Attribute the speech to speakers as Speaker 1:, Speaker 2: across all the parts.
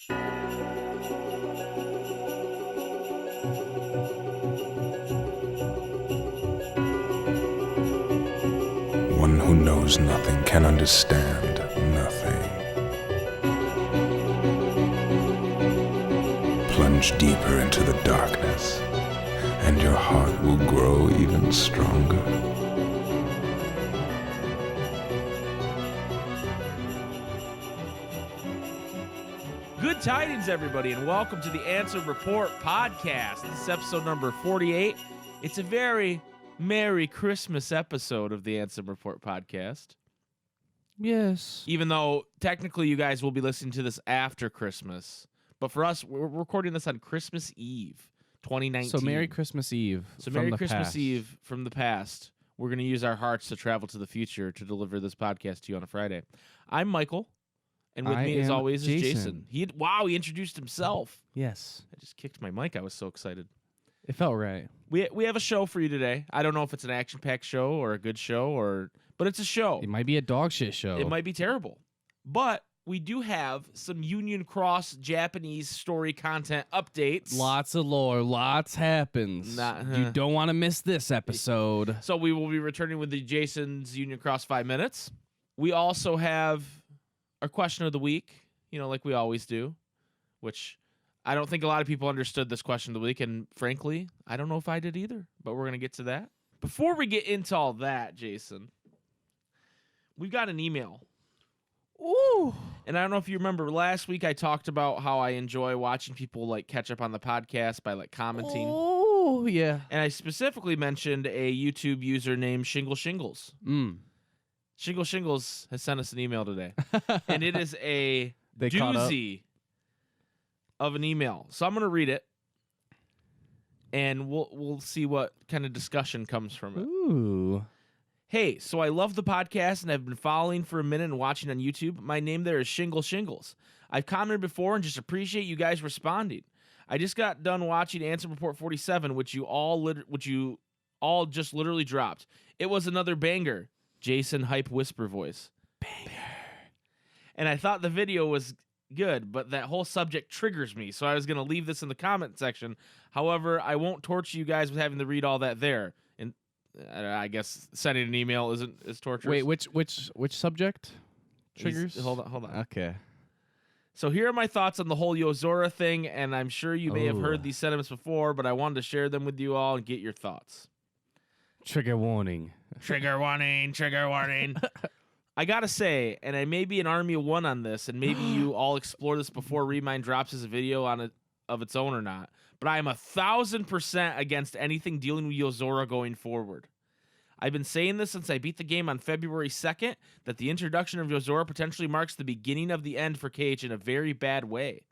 Speaker 1: One who knows nothing can understand nothing. Plunge deeper into the darkness, and your heart will grow even stronger.
Speaker 2: Good tidings, everybody, and welcome to the Ansem Report podcast. This is episode number 48. It's a very Merry Christmas episode of the Ansem Report podcast.
Speaker 3: Yes.
Speaker 2: Even though technically you guys will be listening to this after Christmas. But for us, we're recording this on Christmas Eve, 2019.
Speaker 3: So Merry Christmas Eve.
Speaker 2: So Merry Christmas Eve from the past. We're going to use our hearts to travel to the future to deliver this podcast to you on a Friday. I'm Michael, and with me, as always, is Jason. He introduced himself.
Speaker 3: Yes.
Speaker 2: I just kicked my mic. I was so excited.
Speaker 3: It felt right.
Speaker 2: We have a show for you today. I don't know if it's an action-packed show or a good show, but it's a show.
Speaker 3: It might be a dog shit show.
Speaker 2: It might be terrible. But we do have some Union Cross Japanese story content updates.
Speaker 3: Lots of lore. Lots happens. You don't want to miss this episode.
Speaker 2: So we will be returning with the Jason's Union Cross 5 minutes. We also have our question of the week, like we always do, which I don't think a lot of people understood this question of the week, and frankly, I don't know if I did either, but we're going to get to that. Before we get into all that, Jason, we've got an email.
Speaker 3: Ooh.
Speaker 2: And I don't know if you remember, last week I talked about how I enjoy watching people catch up on the podcast by commenting.
Speaker 3: Oh, yeah.
Speaker 2: And I specifically mentioned a YouTube user named Shingle Shingles. Shingle Shingles has sent us an email today. And it is a doozy of an email. So I'm going to read it, and we'll see what kind of discussion comes from it.
Speaker 3: Ooh.
Speaker 2: Hey, so I love the podcast and I've been following for a minute and watching on YouTube. My name there is Shingle Shingles. I've commented before and just appreciate you guys responding. I just got done watching Ansem Report 47, which you all just literally dropped. It was another banger. Jason hype whisper voice. Banger. And I thought the video was good, but that whole subject triggers me, so I was going to leave this in the comment section. However, I won't torture you guys with having to read all that there. And I guess sending an email isn't as torturous.
Speaker 3: Wait, which subject triggers?
Speaker 2: Hold on.
Speaker 3: Okay.
Speaker 2: So here are my thoughts on the whole Yozora thing, and I'm sure you may have heard these sentiments before, but I wanted to share them with you all and get your thoughts.
Speaker 3: Trigger warning.
Speaker 2: Trigger warning. Trigger warning. I gotta say, and I may be an army of one on this, and maybe you all explore this before Remind drops his video on it of its own or not, but I am 1,000% against anything dealing with Yozora going forward. I've been saying this since I beat the game on February 2nd, that the introduction of Yozora potentially marks the beginning of the end for KH in a very bad way.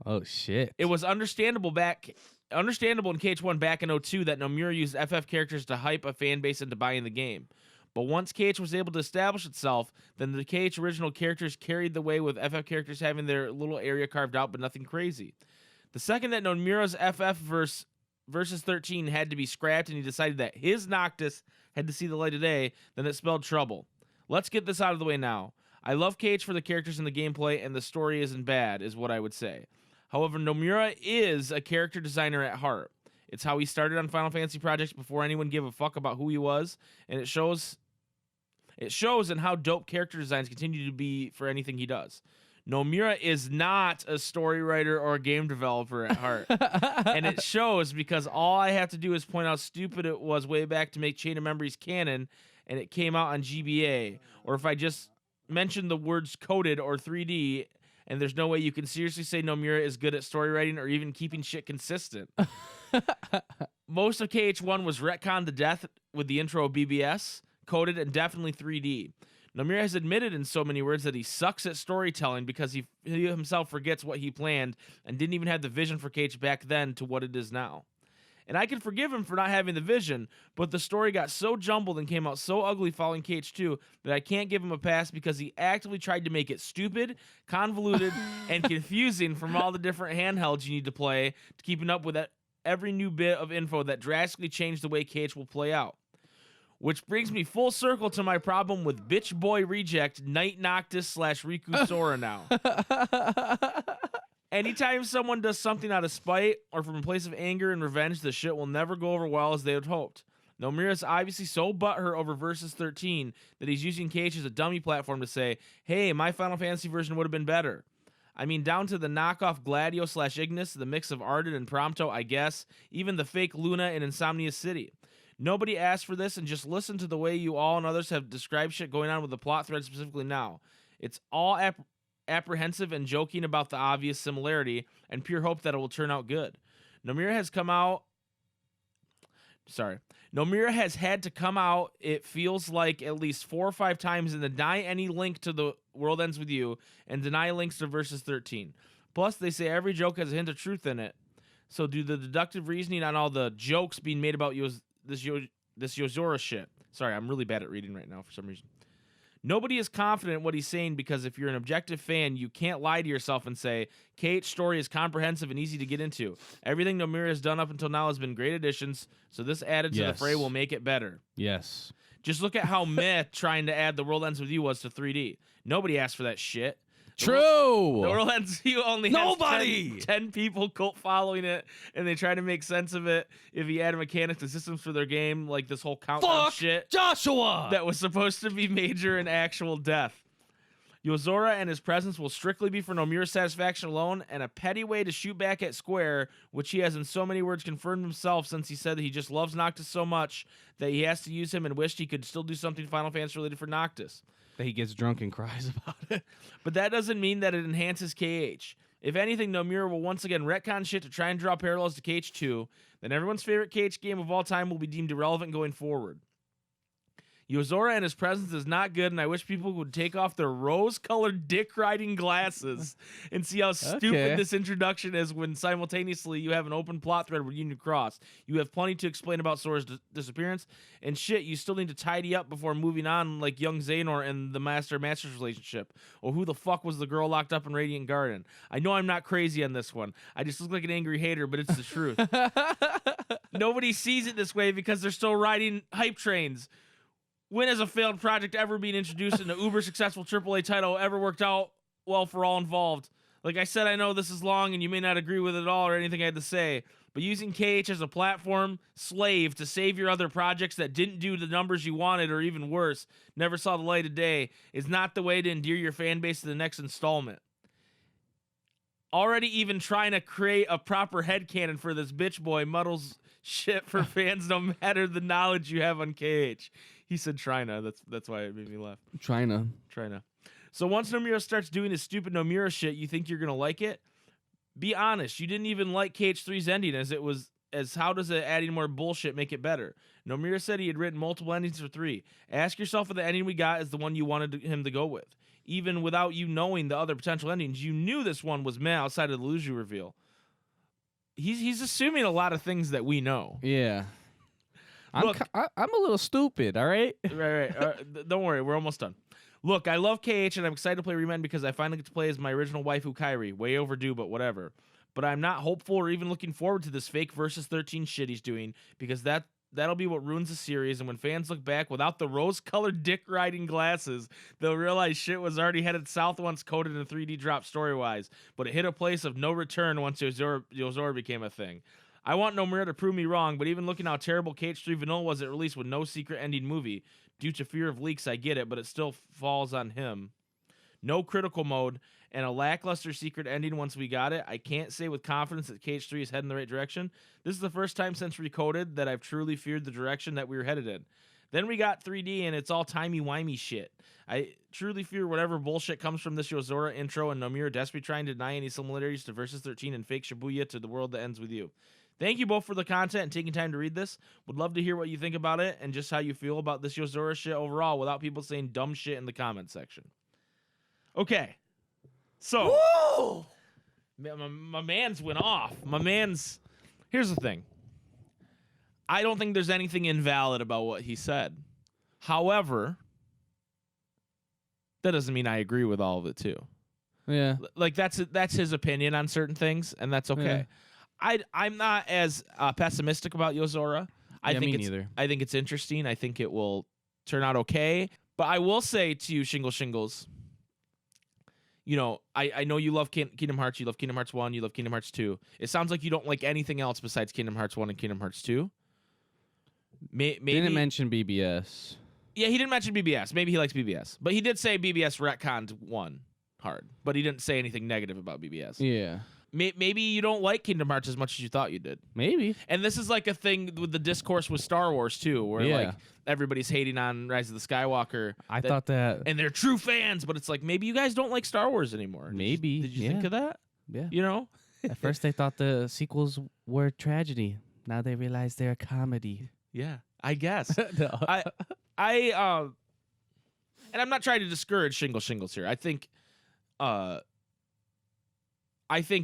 Speaker 3: Oh, shit.
Speaker 2: It was understandable in KH1 back in 02 that Nomura used FF characters to hype a fan base into buying the game. But once KH was able to establish itself, then the KH original characters carried the way, with FF characters having their little area carved out, but nothing crazy. The second that Nomura's FF versus 13 had to be scrapped and he decided that his Noctis had to see the light of day, then it spelled trouble. Let's get this out of the way now. I love KH for the characters and the gameplay, and the story isn't bad, is what I would say. However, Nomura is a character designer at heart. It's how he started on Final Fantasy projects before anyone gave a fuck about who he was, and it shows in how dope character designs continue to be for anything he does. Nomura is not a story writer or a game developer at heart. And it shows because all I have to do is point out how stupid it was way back to make Chain of Memories canon, and it came out on GBA. Or if I just mention the words coded or 3D, and there's no way you can seriously say Nomura is good at story writing or even keeping shit consistent. Most of KH1 was retconned to death with the intro of BBS, coded, and definitely 3D. Nomura has admitted in so many words that he sucks at storytelling because he himself forgets what he planned and didn't even have the vision for KH back then to what it is now. And I can forgive him for not having the vision, but the story got so jumbled and came out so ugly following KH2 that I can't give him a pass because he actively tried to make it stupid, convoluted, and confusing from all the different handhelds you need to play to keeping up with every new bit of info that drastically changed the way KH will play out. Which brings me full circle to my problem with bitch boy reject Night Noctis / Riku Sora now. Anytime someone does something out of spite or from a place of anger and revenge, the shit will never go over well as they had hoped. Nomura's obviously so butthurt over Versus 13 that he's using KH as a dummy platform to say, hey, my Final Fantasy version would have been better. I mean, down to the knockoff Gladio/Ignis, the mix of Ardent and Prompto, I guess, even the fake Luna in Insomnia City. Nobody asked for this, and just listen to the way you all and others have described shit going on with the plot thread specifically now. It's all apprehensive and joking about the obvious similarity and pure hope that it will turn out good. Nomura has had to come out, it feels like, at least 4 or 5 times and deny any link to The World Ends With You and deny links to Versus 13. Plus, they say every joke has a hint of truth in it. So do the deductive reasoning on all the jokes being made about this Yozora shit. Sorry, I'm really bad at reading right now for some reason. Nobody is confident in what he's saying because if you're an objective fan, you can't lie to yourself and say, KH's story is comprehensive and easy to get into. Everything Nomura has done up until now has been great additions, so this added to the fray will make it better.
Speaker 3: Yes.
Speaker 2: Just look at how meh trying to add The World Ends With You was to 3D. Nobody asked for that shit.
Speaker 3: True.
Speaker 2: The World Ends With You only
Speaker 3: Nobody
Speaker 2: has 10 people cult following it, and they try to make sense of it if he added mechanics and systems for their game, like this whole countdown shit.
Speaker 3: Joshua!
Speaker 2: That was supposed to be major and actual death. Yozora and his presence will strictly be for Nomura's satisfaction alone, and a petty way to shoot back at Square, which he has in so many words confirmed himself since he said that he just loves Noctis so much that he has to use him and wished he could still do something Final Fantasy related for Noctis.
Speaker 3: That he gets drunk and cries about it.
Speaker 2: But that doesn't mean that it enhances KH. If anything, Nomura will once again retcon shit to try and draw parallels to KH2, then everyone's favorite KH game of all time will be deemed irrelevant going forward. Yozora and his presence is not good, and I wish people would take off their rose-colored dick-riding glasses and see how stupid this introduction is when simultaneously you have an open plot thread with Union Cross. You have plenty to explain about Sora's disappearance, and shit, you still need to tidy up before moving on like young Xehanort and the Master's relationship. Or who the fuck was the girl locked up in Radiant Garden? I know I'm not crazy on this one. I just look like an angry hater, but it's the truth. Nobody sees it this way because they're still riding hype trains. When has a failed project ever been introduced in an uber successful AAA title ever worked out well for all involved? Like I said, I know this is long and you may not agree with it at all or anything I had to say, but using KH as a platform slave to save your other projects that didn't do the numbers you wanted or even worse, never saw the light of day, is not the way to endear your fan base to the next installment. Already even trying to create a proper headcanon for this bitch boy muddles shit for fans no matter the knowledge you have on KH. He said Trina. That's why it made me laugh.
Speaker 3: Trina.
Speaker 2: So once Nomura starts doing his stupid Nomura shit, you think you're going to like it? Be honest. You didn't even like KH3's ending as how does adding more bullshit make it better? Nomura said he had written multiple endings for 3. Ask yourself if the ending we got is the one you wanted him to go with. Even without you knowing the other potential endings, you knew this one was meh outside of the Luigi reveal. He's assuming a lot of things that we know.
Speaker 3: Yeah.
Speaker 2: Look,
Speaker 3: I'm a little stupid, all right?
Speaker 2: Right. Don't worry, we're almost done. Look, I love KH, and I'm excited to play Remand because I finally get to play as my original waifu Kairi. Way overdue, but whatever. But I'm not hopeful or even looking forward to this fake Versus 13 shit he's doing because that'll be what ruins the series, and when fans look back without the rose-colored dick-riding glasses, they'll realize shit was already headed south once coded in a 3D drop story-wise, but it hit a place of no return once Yozora became a thing. I want Nomura to prove me wrong, but even looking how terrible KH3 Vanilla was at release with no secret ending movie, due to fear of leaks, I get it, but it still falls on him. No critical mode, and a lackluster secret ending once we got it. I can't say with confidence that KH3 is heading the right direction. This is the first time since Recoded that I've truly feared the direction that we were headed in. Then we got 3D, and it's all timey-wimey shit. I truly fear whatever bullshit comes from this Yozora intro and Nomura desperately trying to deny any similarities to Versus 13 and fake Shibuya to The World That Ends With You. Thank you both for the content and taking time to read this. Would love to hear what you think about it and just how you feel about this Yozora shit overall without people saying dumb shit in the comment section. Okay. So, whoa! My man's went off. Here's the thing. I don't think there's anything invalid about what he said. However, that doesn't mean I agree with all of it too.
Speaker 3: Yeah.
Speaker 2: Like that's his opinion on certain things, and that's okay. Yeah. I'm not as pessimistic about Yozora. Me neither. I think it's interesting. I think it will turn out okay. But I will say to you, Shingles, you know, I know you love Kingdom Hearts. You love Kingdom Hearts 1. You love Kingdom Hearts 2. It sounds like you don't like anything else besides Kingdom Hearts 1 and Kingdom Hearts 2. Maybe
Speaker 3: Didn't mention BBS.
Speaker 2: Yeah, he didn't mention BBS. Maybe he likes BBS. But he did say BBS retconned 1 hard. But he didn't say anything negative about BBS.
Speaker 3: Yeah.
Speaker 2: Maybe you don't like Kingdom Hearts as much as you thought you did.
Speaker 3: Maybe.
Speaker 2: And this is like a thing with the discourse with Star Wars, too, where
Speaker 3: Yeah.
Speaker 2: like everybody's hating on Rise of the Skywalker.
Speaker 3: I thought that.
Speaker 2: And they're true fans, but it's like, maybe you guys don't like Star Wars anymore.
Speaker 3: Maybe.
Speaker 2: Did you think of that?
Speaker 3: Yeah.
Speaker 2: You know?
Speaker 3: At first they thought the sequels were tragedy. Now they realize they're a comedy.
Speaker 2: Yeah, I guess.
Speaker 3: No.
Speaker 2: And I'm not trying to discourage shingles here. I think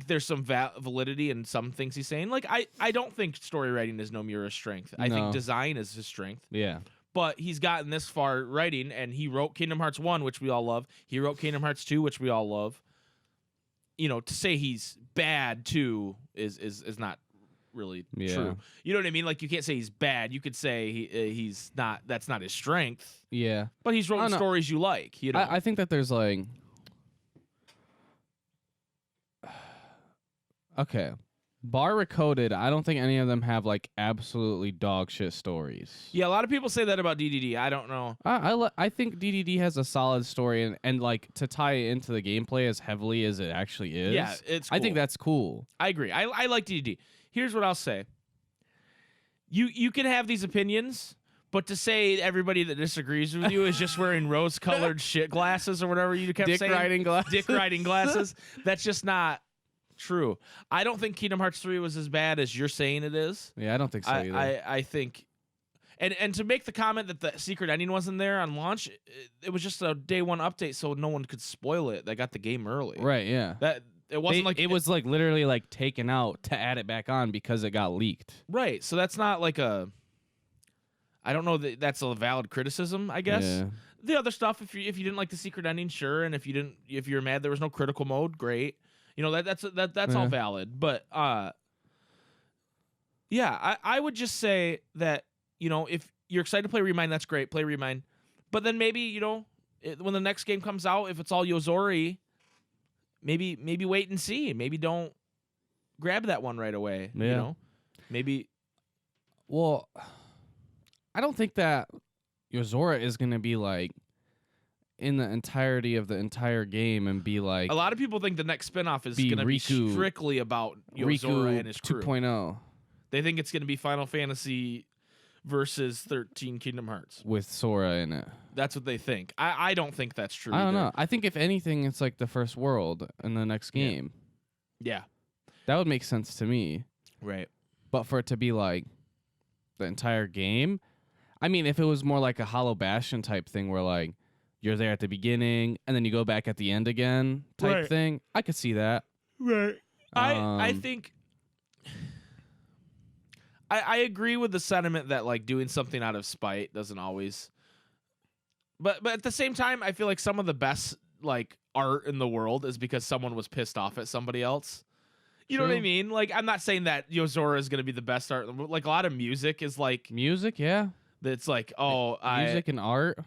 Speaker 2: there's some validity in some things he's saying. Like, I don't think story writing is Nomura's strength. I think design is his strength.
Speaker 3: Yeah.
Speaker 2: But he's gotten this far writing, and he wrote Kingdom Hearts 1, which we all love. He wrote Kingdom Hearts 2, which we all love. You know, to say he's bad, too, is not really true. You know what I mean? Like, you can't say he's bad. You could say he's not. That's not his strength.
Speaker 3: Yeah.
Speaker 2: But he's written stories you like. You know?
Speaker 3: I think that there's like... Okay. Bar Recoded, I don't think any of them have like absolutely dog shit stories.
Speaker 2: Yeah, a lot of people say that about DDD. I don't know.
Speaker 3: I think DDD has a solid story, and like to tie it into the gameplay as heavily as it actually is.
Speaker 2: Yeah, it's cool.
Speaker 3: I think that's cool.
Speaker 2: I agree. I like DDD. Here's what I'll say. You can have these opinions, but to say everybody that disagrees with you is just wearing rose-colored shit glasses or whatever you kept saying. Dick riding glasses. That's just not true. I don't think Kingdom Hearts 3 was as bad as you're saying it is.
Speaker 3: Yeah, I don't think so either.
Speaker 2: I think... And to make the comment that the secret ending wasn't there on launch, it was just a day one update, so no one could spoil it. They got the game early.
Speaker 3: Right, yeah.
Speaker 2: It wasn't like...
Speaker 3: It was like literally like taken out to add it back on because it got leaked.
Speaker 2: Right, so that's not like a... I don't know that that's a valid criticism, I guess.
Speaker 3: Yeah.
Speaker 2: The other stuff, if you didn't like the secret ending, sure, and if you're mad there was no critical mode, great. You know, that's all valid. But yeah, I would just say that, you know, if you're excited to play Remind, that's great. Play Remind. But then maybe, you know, when the next game comes out, if it's all Yozori, maybe wait and see. Maybe don't grab that one right away.
Speaker 3: Yeah.
Speaker 2: You know? Maybe.
Speaker 3: Well, I don't think that Yozora is going to be like in the entirety of the entire game and be like...
Speaker 2: A lot of people think the next spinoff is going to be strictly about Yozora and his crew.
Speaker 3: 2.0.
Speaker 2: They think it's going to be Final Fantasy versus 13 Kingdom Hearts.
Speaker 3: With Sora in it.
Speaker 2: That's what they think. I don't think that's true
Speaker 3: I don't
Speaker 2: either.
Speaker 3: know. I think if anything, it's like the first world in the next game.
Speaker 2: Yeah.
Speaker 3: That would make sense to me.
Speaker 2: Right.
Speaker 3: But for it to be like the entire game... I mean, if it was more like a Hollow Bastion type thing where like you're there at the beginning and then you go back at the end again type thing, I could see that.
Speaker 2: Right. I think I agree with the sentiment that like doing something out of spite doesn't always. But at the same time, I feel like some of the best like art in the world is because someone was pissed off at somebody else. You know what I mean? Like, I'm not saying that Yozora is going to be the best art. Like, a lot of music is like...
Speaker 3: Music, yeah.
Speaker 2: That's like,
Speaker 3: music and art,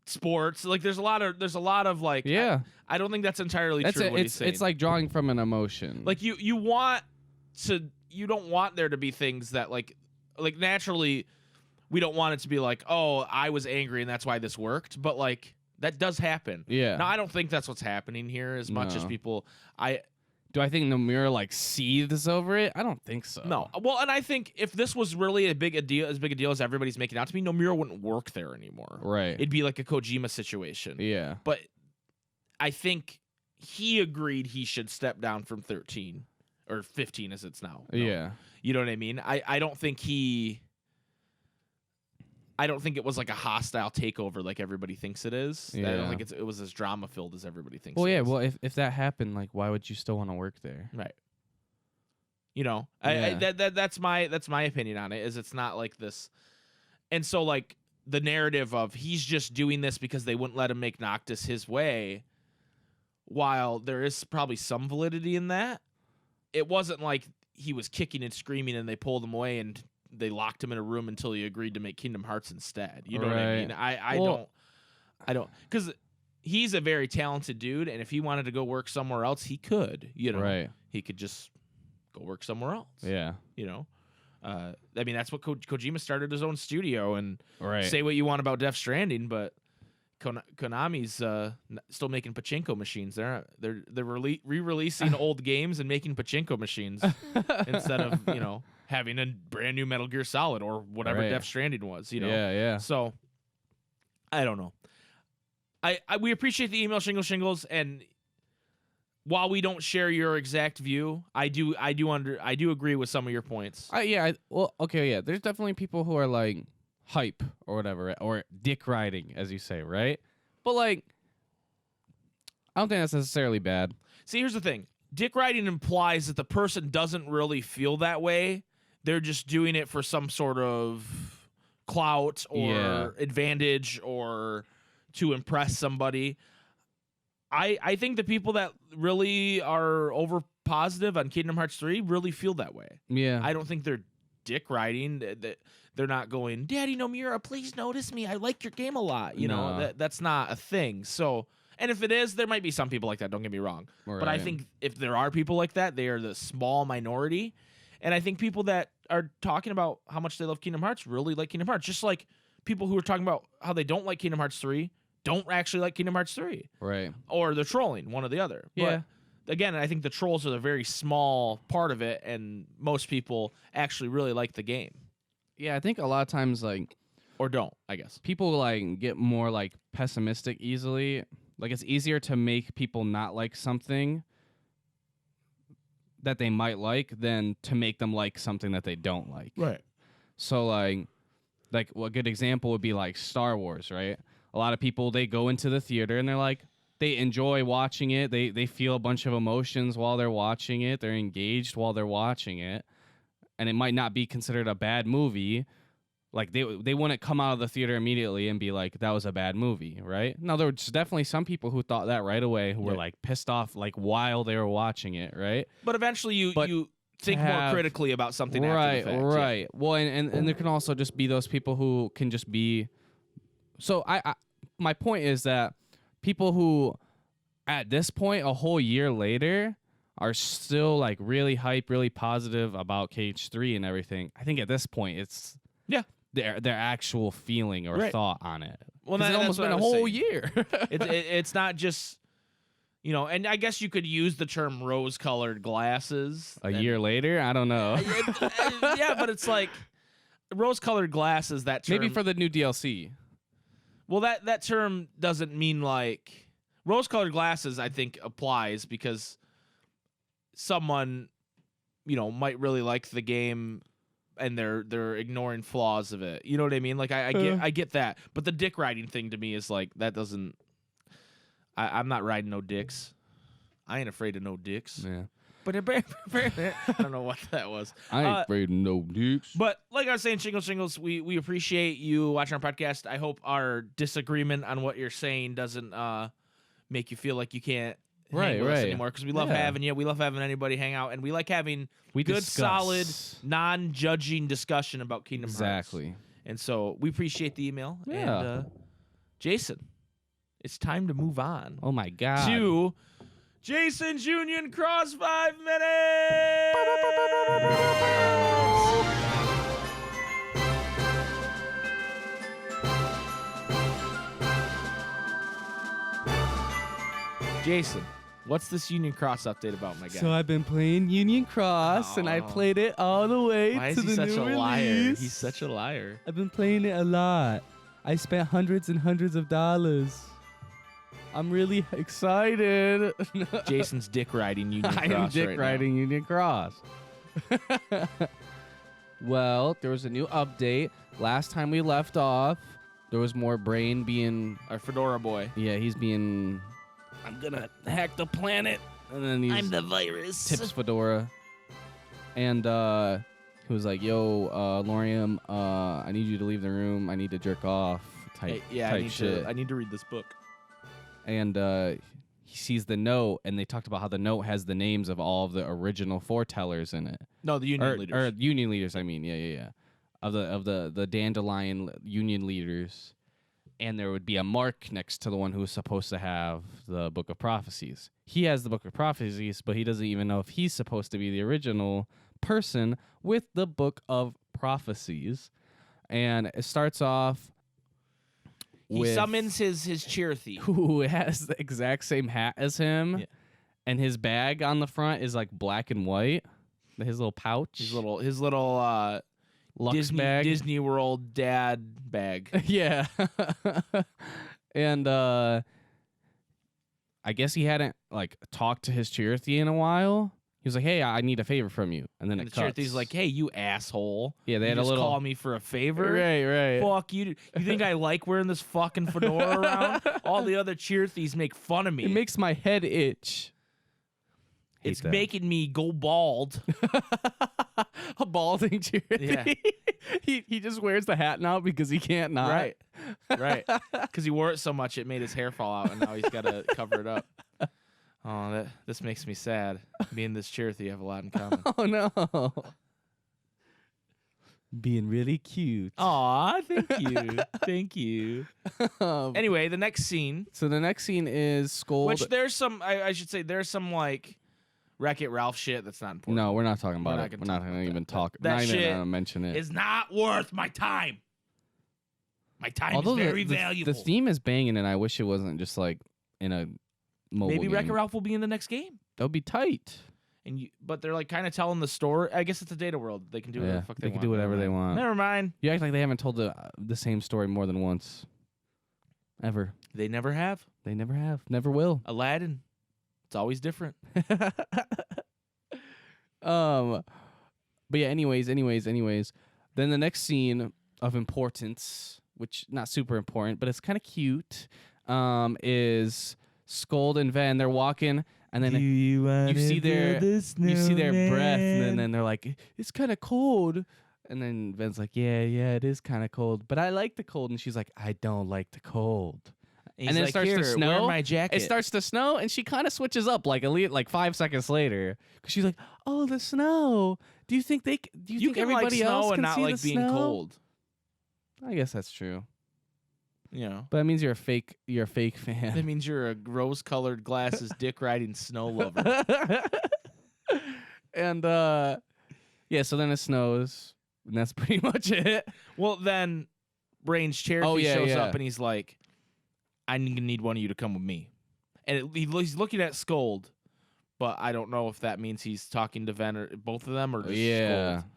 Speaker 2: sports. Like, there's a lot of like,
Speaker 3: yeah.
Speaker 2: I don't think that's entirely true. What he's saying.
Speaker 3: It's like drawing from an emotion.
Speaker 2: Like you don't want there to be things that like naturally, we don't want it to be like, oh, I was angry and that's why this worked. But like that does happen.
Speaker 3: Yeah.
Speaker 2: Now I don't think that's what's happening here as much as people.
Speaker 3: Do I think Nomura like seethes over it? I don't think so.
Speaker 2: No. Well, and I think if this was really as big a deal as everybody's making out to be, Nomura wouldn't work there anymore.
Speaker 3: Right.
Speaker 2: It'd be like a Kojima situation.
Speaker 3: Yeah.
Speaker 2: But I think he agreed he should step down from 13 or 15 as it's now. No.
Speaker 3: Yeah.
Speaker 2: You know what I mean? I don't think it was like a hostile takeover like everybody thinks it is.
Speaker 3: Yeah.
Speaker 2: I don't think it was as drama filled as everybody thinks.
Speaker 3: Well,
Speaker 2: it
Speaker 3: yeah.
Speaker 2: is.
Speaker 3: Well, if that happened, like, why would you still want to work there?
Speaker 2: Right. You know,
Speaker 3: Yeah.
Speaker 2: that's my opinion on it. Is it's not like this, and so like the narrative of he's just doing this because they wouldn't let him make Noctis his way. While there is probably some validity in that, it wasn't like he was kicking and screaming and they pulled him away and they locked him in a room until he agreed to make Kingdom Hearts instead. You know what I mean? I don't, because he's a very talented dude, and if he wanted to go work somewhere else, he could.
Speaker 3: Right.
Speaker 2: He could just go work somewhere else.
Speaker 3: Yeah.
Speaker 2: I mean, that's what Kojima started his own studio, and
Speaker 3: Right.
Speaker 2: say what you want about Death Stranding, but Konami's still making pachinko machines. They're re-releasing old games and making pachinko machines instead of having a brand new Metal Gear Solid or whatever
Speaker 3: Right.
Speaker 2: Death Stranding was.
Speaker 3: Yeah.
Speaker 2: So I don't know. We appreciate the email, Shingles, and while we don't share your exact view, I do agree with some of your points.
Speaker 3: There's definitely people who are like hype or whatever, or dick riding, as you say, right? But like, I don't think that's necessarily bad.
Speaker 2: See, here's the thing. Dick riding implies that the person doesn't really feel that way. They're just doing it for some sort of clout or advantage or to impress somebody. I think the people that really are over positive on Kingdom Hearts 3 really feel that way.
Speaker 3: Yeah.
Speaker 2: I don't think they're dick riding. They're not going, Daddy Nomura, please notice me. I like your game a lot. That's not a thing. So, and if it is, there might be some people like that. Don't get me wrong.
Speaker 3: Right.
Speaker 2: But I think if there are people like that, they are the small minority. And I think people that are talking about how much they love Kingdom Hearts really like Kingdom Hearts. Just like people who are talking about how they don't like Kingdom Hearts 3 don't actually like Kingdom Hearts 3.
Speaker 3: Right.
Speaker 2: Or they're trolling, one or the other.
Speaker 3: Yeah.
Speaker 2: But again, I think the trolls are the very small part of it, and most people actually really like the game.
Speaker 3: Yeah, I think a lot of times, like,
Speaker 2: or don't, I guess.
Speaker 3: People like get more like pessimistic easily. Like, it's easier to make people not like something that they might like than to make them like something that they don't like.
Speaker 2: Right.
Speaker 3: So like a good example would be like Star Wars, right? A lot of people, they go into the theater and they're like, they enjoy watching it. They feel a bunch of emotions while they're watching it. They're engaged while they're watching it. And it might not be considered a bad movie. Like, they wouldn't come out of the theater immediately and be like, that was a bad movie, right? No, there was definitely some people who thought that right away, who were like pissed off like while they were watching it, right?
Speaker 2: But eventually you think more critically about something
Speaker 3: right,
Speaker 2: after the fact.
Speaker 3: Right.
Speaker 2: Yeah.
Speaker 3: Well, and there can also just be those people who can just be. So my point is that people who at this point, a whole year later, are still like really hype, really positive about KH3 and everything. I think at this point it's their actual feeling or thought on it.
Speaker 2: Well,
Speaker 3: it's almost been a whole year.
Speaker 2: It's not just, and I guess you could use the term rose-colored glasses.
Speaker 3: A year later, I don't know.
Speaker 2: Yeah, but it's like rose-colored glasses. That term,
Speaker 3: maybe for the new DLC.
Speaker 2: Well, that term doesn't mean like rose-colored glasses. I think applies because someone, might really like the game and they're ignoring flaws of it. You know what I mean? Like I get that, but the dick riding thing to me is like that doesn't. I'm not riding no dicks. I ain't afraid of no dicks.
Speaker 3: Yeah.
Speaker 2: But I don't know what that was.
Speaker 3: I ain't afraid of no dicks.
Speaker 2: But like I was saying, Shingles, we appreciate you watching our podcast. I hope our disagreement on what you're saying doesn't make you feel like you can't hang with us anymore, because we love having you. We love having anybody hang out, and we like having good, solid, non-judging discussion about Kingdom Hearts.
Speaker 3: Exactly.
Speaker 2: And so we appreciate the email.
Speaker 3: Yeah.
Speaker 2: And Jason, it's time to move on.
Speaker 3: Oh my God.
Speaker 2: To Jason's Union Cross 5 minutes. Jason, what's this Union Cross update about, my guy?
Speaker 3: So I've been playing Union Cross, and I played it all the way
Speaker 2: Why
Speaker 3: to
Speaker 2: is he
Speaker 3: the
Speaker 2: such
Speaker 3: new
Speaker 2: a liar?
Speaker 3: release.
Speaker 2: He's such a liar.
Speaker 3: I've been playing it a lot. I spent hundreds and hundreds of dollars. I'm really excited.
Speaker 2: Jason's dick riding Union Cross.
Speaker 3: I am dick
Speaker 2: right
Speaker 3: riding Union Cross. Well, there was a new update. Last time we left off, there was more Brain being...
Speaker 2: Our Fedora boy.
Speaker 3: Yeah, he's being... I'm gonna hack the planet. And then
Speaker 2: I'm the virus.
Speaker 3: tips Fedora. And he was like, yo, Lorium, I need you to leave the room. I need to jerk off type shit.
Speaker 2: I need to read this book.
Speaker 3: And he sees the note, and they talked about how the note has the names of all of the original foretellers in it.
Speaker 2: No, the union leaders.
Speaker 3: Or union leaders, I mean. Yeah. Of the Dandelion union leaders. and there would be a mark next to the one who was supposed to have the Book of Prophecies. He has the Book of Prophecies, but he doesn't even know if he's supposed to be the original person with the Book of Prophecies. And it starts off
Speaker 2: He summons his cheer thief.
Speaker 3: who has the exact same hat as him,
Speaker 2: Yeah.
Speaker 3: and his bag on the front is like black and white. His little pouch,
Speaker 2: His little
Speaker 3: Lux bag.
Speaker 2: Disney World dad bag.
Speaker 3: Yeah. And I guess he hadn't like talked to his Cherokee in a while. He was like, "Hey, I need a favor from you," and then
Speaker 2: And
Speaker 3: it
Speaker 2: the
Speaker 3: cuts.
Speaker 2: Cherokee's like, "Hey, you asshole!
Speaker 3: Yeah, they
Speaker 2: you
Speaker 3: had a
Speaker 2: just
Speaker 3: little
Speaker 2: call me for a favor,
Speaker 3: right.
Speaker 2: Fuck you! You think I like wearing this fucking fedora around? All the other Cherokees make fun of me.
Speaker 3: It makes my head itch. Hate
Speaker 2: It's
Speaker 3: that.
Speaker 2: making me go bald."
Speaker 3: A balding Cherokee.
Speaker 2: Yeah.
Speaker 3: he just wears the hat now because he can't not.
Speaker 2: Right. Because he wore it so much, it made his hair fall out, and now he's got to cover it up. Oh, this makes me sad. Me and this Cherokee have a lot in common.
Speaker 3: Oh no. Being really cute.
Speaker 2: Aw, thank you. Anyway, the next scene,
Speaker 3: So the next scene is Scold.
Speaker 2: which there's some, I should say, there's some like Wreck-It Ralph shit that's not important.
Speaker 3: No, we're not talking about
Speaker 2: We're
Speaker 3: it.
Speaker 2: not
Speaker 3: We're
Speaker 2: gonna
Speaker 3: not
Speaker 2: talk
Speaker 3: going to
Speaker 2: about
Speaker 3: even
Speaker 2: that.
Speaker 3: talk.
Speaker 2: That
Speaker 3: Not even
Speaker 2: shit
Speaker 3: gonna mention it.
Speaker 2: It's not worth my time. My time
Speaker 3: Although
Speaker 2: is very
Speaker 3: the
Speaker 2: valuable.
Speaker 3: theme is banging, and I wish it wasn't just like in a mobile
Speaker 2: Maybe
Speaker 3: game.
Speaker 2: Wreck-It Ralph will be in the next game.
Speaker 3: That would be tight.
Speaker 2: But they're like kind of telling the story. I guess it's a data world. They can do whatever the fuck
Speaker 3: they can
Speaker 2: want.
Speaker 3: do whatever they want.
Speaker 2: Never mind.
Speaker 3: You act like they haven't told the same story more than once. Ever.
Speaker 2: They never have.
Speaker 3: They never have. Never will.
Speaker 2: Aladdin. It's always different.
Speaker 3: But yeah, anyways. Then the next scene of importance, which not super important, but it's kind of cute, is Scold and Ven. They're walking, and then you see their breath, and then they're like, "It's kind of cold." And then Ven's like, "Yeah, it is kind of cold, but I like the cold." And she's like, "I don't like the cold."
Speaker 2: He's
Speaker 3: And then it
Speaker 2: like,
Speaker 3: starts to
Speaker 2: "Here,
Speaker 3: snow.
Speaker 2: Wear my jacket.
Speaker 3: It starts to snow, and she kind of switches up like 5 seconds later, because she's like, "Oh, the snow. Do you think they? Do you,
Speaker 2: You
Speaker 3: think
Speaker 2: can
Speaker 3: everybody
Speaker 2: like snow
Speaker 3: else
Speaker 2: and
Speaker 3: can
Speaker 2: not
Speaker 3: see
Speaker 2: like
Speaker 3: the
Speaker 2: being
Speaker 3: snow?"
Speaker 2: cold.
Speaker 3: I guess that's true,
Speaker 2: You know.
Speaker 3: but that means you're a fake fan.
Speaker 2: That means you're a rose-colored glasses, dick-riding snow lover.
Speaker 3: And yeah, so then it snows, and that's pretty much it.
Speaker 2: Well, then Brain's Cherokee shows
Speaker 3: yeah.
Speaker 2: up, and he's like, "I need one of you to come with me." And he's looking at Scold, but I don't know if that means he's talking to Ven or both of them or just
Speaker 3: Yeah.
Speaker 2: Scold.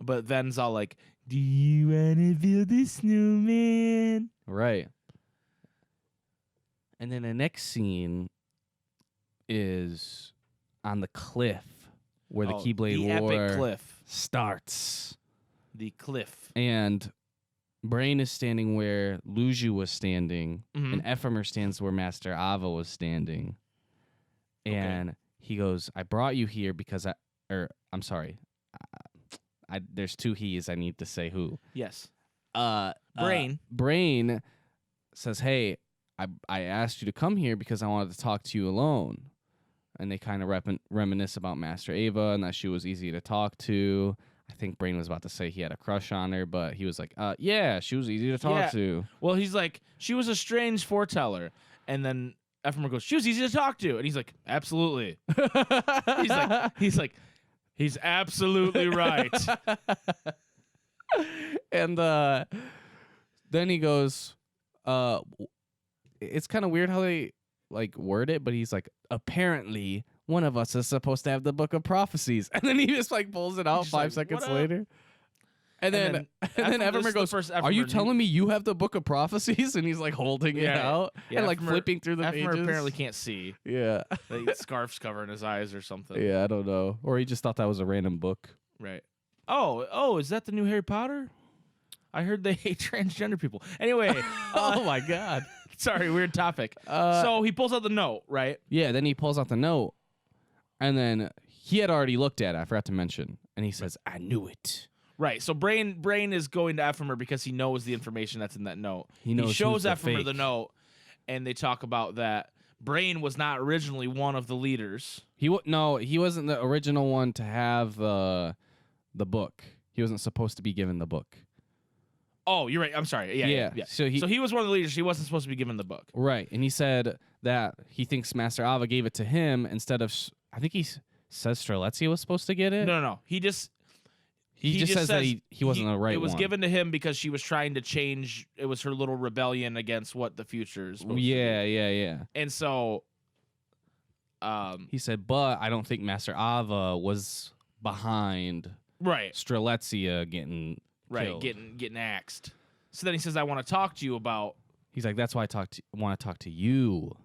Speaker 2: But Ven's all like, "Do you want to build a snowman?"
Speaker 3: Right. And then the next scene is on the cliff where the Keyblade War
Speaker 2: epic cliff.
Speaker 3: starts.
Speaker 2: The cliff.
Speaker 3: And Brain is standing where Luju was standing,
Speaker 2: Mhm.
Speaker 3: and Ephemer stands where Master Ava was standing. And he goes, "I brought you here because I'm sorry. There's two he's. I need to say who.
Speaker 2: Yes.
Speaker 3: Brain. Brain says, "Hey, I asked you to come here because I wanted to talk to you alone." And they kind of reminisce about Master Ava and that she was easy to talk to. I think Brain was about to say he had a crush on her, but he was like, yeah, she was easy to talk to.
Speaker 2: Well, he's like, "She was a strange foreteller." And then Ephemer goes, "She was easy to talk to." And he's like, "Absolutely." He's absolutely right.
Speaker 3: And then he goes, it's kind of weird how they like word it, but he's like, "Apparently one of us is supposed to have the Book of Prophecies." And then he just like pulls it out
Speaker 2: He's
Speaker 3: 5
Speaker 2: like,
Speaker 3: seconds
Speaker 2: "What up?"
Speaker 3: later. And then
Speaker 2: this
Speaker 3: Ephemer
Speaker 2: is the
Speaker 3: goes,
Speaker 2: first
Speaker 3: "Are you
Speaker 2: Ephemer
Speaker 3: telling me you have the Book of Prophecies?" And he's like holding it out and like
Speaker 2: Ephemer-
Speaker 3: flipping through the
Speaker 2: Ephemer
Speaker 3: pages.
Speaker 2: apparently can't see.
Speaker 3: Yeah.
Speaker 2: The scarf's covering his eyes or something.
Speaker 3: Yeah, I don't know. Or he just thought that was a random book.
Speaker 2: Right. Oh, is that the new Harry Potter? I heard they hate transgender people. Anyway.
Speaker 3: Oh my God.
Speaker 2: Sorry, weird topic. So he pulls out the note, right?
Speaker 3: Yeah, then he pulls out the note, and then he had already looked at it. I forgot to mention. And he says, "I knew it."
Speaker 2: Right. So Brain is going to Ephemer because he knows the information that's in that note.
Speaker 3: He knows
Speaker 2: shows
Speaker 3: who's the
Speaker 2: Ephemer
Speaker 3: fake.
Speaker 2: the note, and they talk about that Brain was not originally one of the leaders.
Speaker 3: He wasn't the original one to have the book. He wasn't supposed to be given the book.
Speaker 2: Oh, you're right. I'm sorry. Yeah.
Speaker 3: So he
Speaker 2: was one of the leaders. He wasn't supposed to be given the book.
Speaker 3: right, and he said that he thinks Master Ava gave it to him instead of. I think he says Strelitzia was supposed to get it.
Speaker 2: No. He just
Speaker 3: says that he wasn't the right
Speaker 2: one. It was
Speaker 3: one.
Speaker 2: given to him because she was trying to change. It was her little rebellion against what the future is supposed to be.
Speaker 3: Yeah.
Speaker 2: And so,
Speaker 3: he said, but I don't think Master Ava was behind
Speaker 2: right,
Speaker 3: Strelitzia getting killed.
Speaker 2: getting axed. So then he says, "I want to talk to you about."
Speaker 3: He's like, that's why I want to talk to you.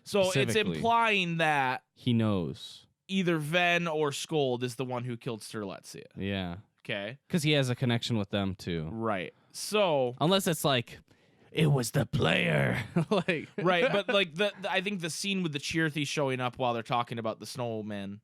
Speaker 2: So it's implying that
Speaker 3: he knows
Speaker 2: either Ven or Skold is the one who killed Strelitzia.
Speaker 3: Yeah.
Speaker 2: Okay.
Speaker 3: Because he has a connection with them too.
Speaker 2: Right. So
Speaker 3: unless it's like, it was the player. Like
Speaker 2: right, but like I think the scene with the Cheerthy showing up while they're talking about the snowman,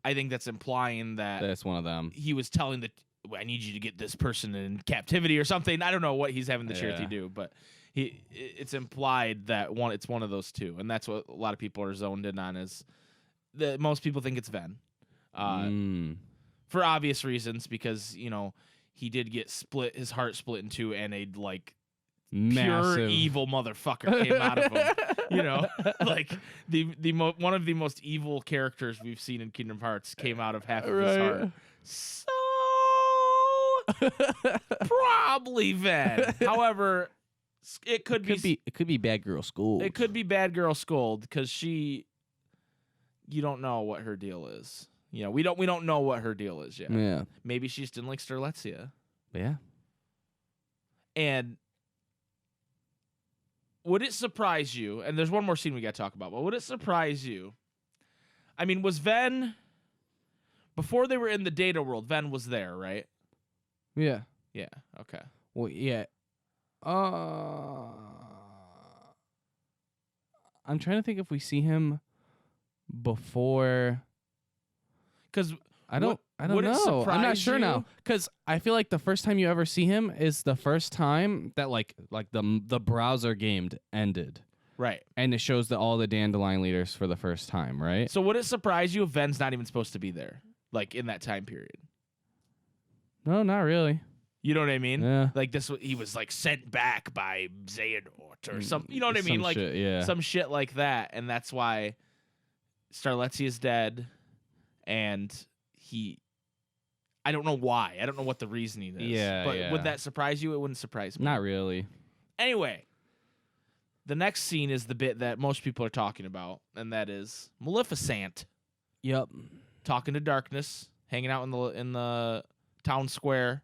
Speaker 2: I think that's implying that
Speaker 3: that's one of them.
Speaker 2: He was telling I need you to get this person in captivity or something. I don't know what he's having the Cheerthy do, but it's implied that it's one of those two, and that's what a lot of people are zoned in on. Is that most people think it's Ven, for obvious reasons, because he did get his heart split in two, and a like
Speaker 3: massive
Speaker 2: pure evil motherfucker came out of him. Like one of the most evil characters we've seen in Kingdom Hearts came out of half of his heart. So probably Ven. However, it could be
Speaker 3: Bad Girl Skold.
Speaker 2: It could be Bad Girl Skold because you don't know what her deal is. We don't know what her deal is yet.
Speaker 3: Yeah.
Speaker 2: Maybe she just didn't like Strelitzia.
Speaker 3: Yeah.
Speaker 2: And would it surprise you? And there's one more scene we got to talk about. But would it surprise you? I mean, was Ven before they were in the data world? Ven was there, right?
Speaker 3: Yeah.
Speaker 2: Yeah. Okay.
Speaker 3: Well, yeah. I'm trying to think if we see him before.
Speaker 2: Because
Speaker 3: I don't know. I'm not sure now. Because I feel like the first time you ever see him is the first time that like the browser game ended.
Speaker 2: Right.
Speaker 3: And it shows all the Dandelion leaders for the first time, right?
Speaker 2: So would it surprise you if Ven's not even supposed to be there, like in that time period?
Speaker 3: No, not really.
Speaker 2: You know what I mean?
Speaker 3: Yeah.
Speaker 2: Like he was like sent back by Xehanort or something. You know what I mean? Like
Speaker 3: shit, yeah.
Speaker 2: Some shit like that, and that's why Strelitzia is dead, and I don't know why. I don't know what the reasoning is.
Speaker 3: Yeah,
Speaker 2: but would that surprise you? It wouldn't surprise me.
Speaker 3: Not really.
Speaker 2: Anyway, the next scene is the bit that most people are talking about, and that is Maleficent.
Speaker 3: Yep.
Speaker 2: Talking to Darkness, hanging out in the town square.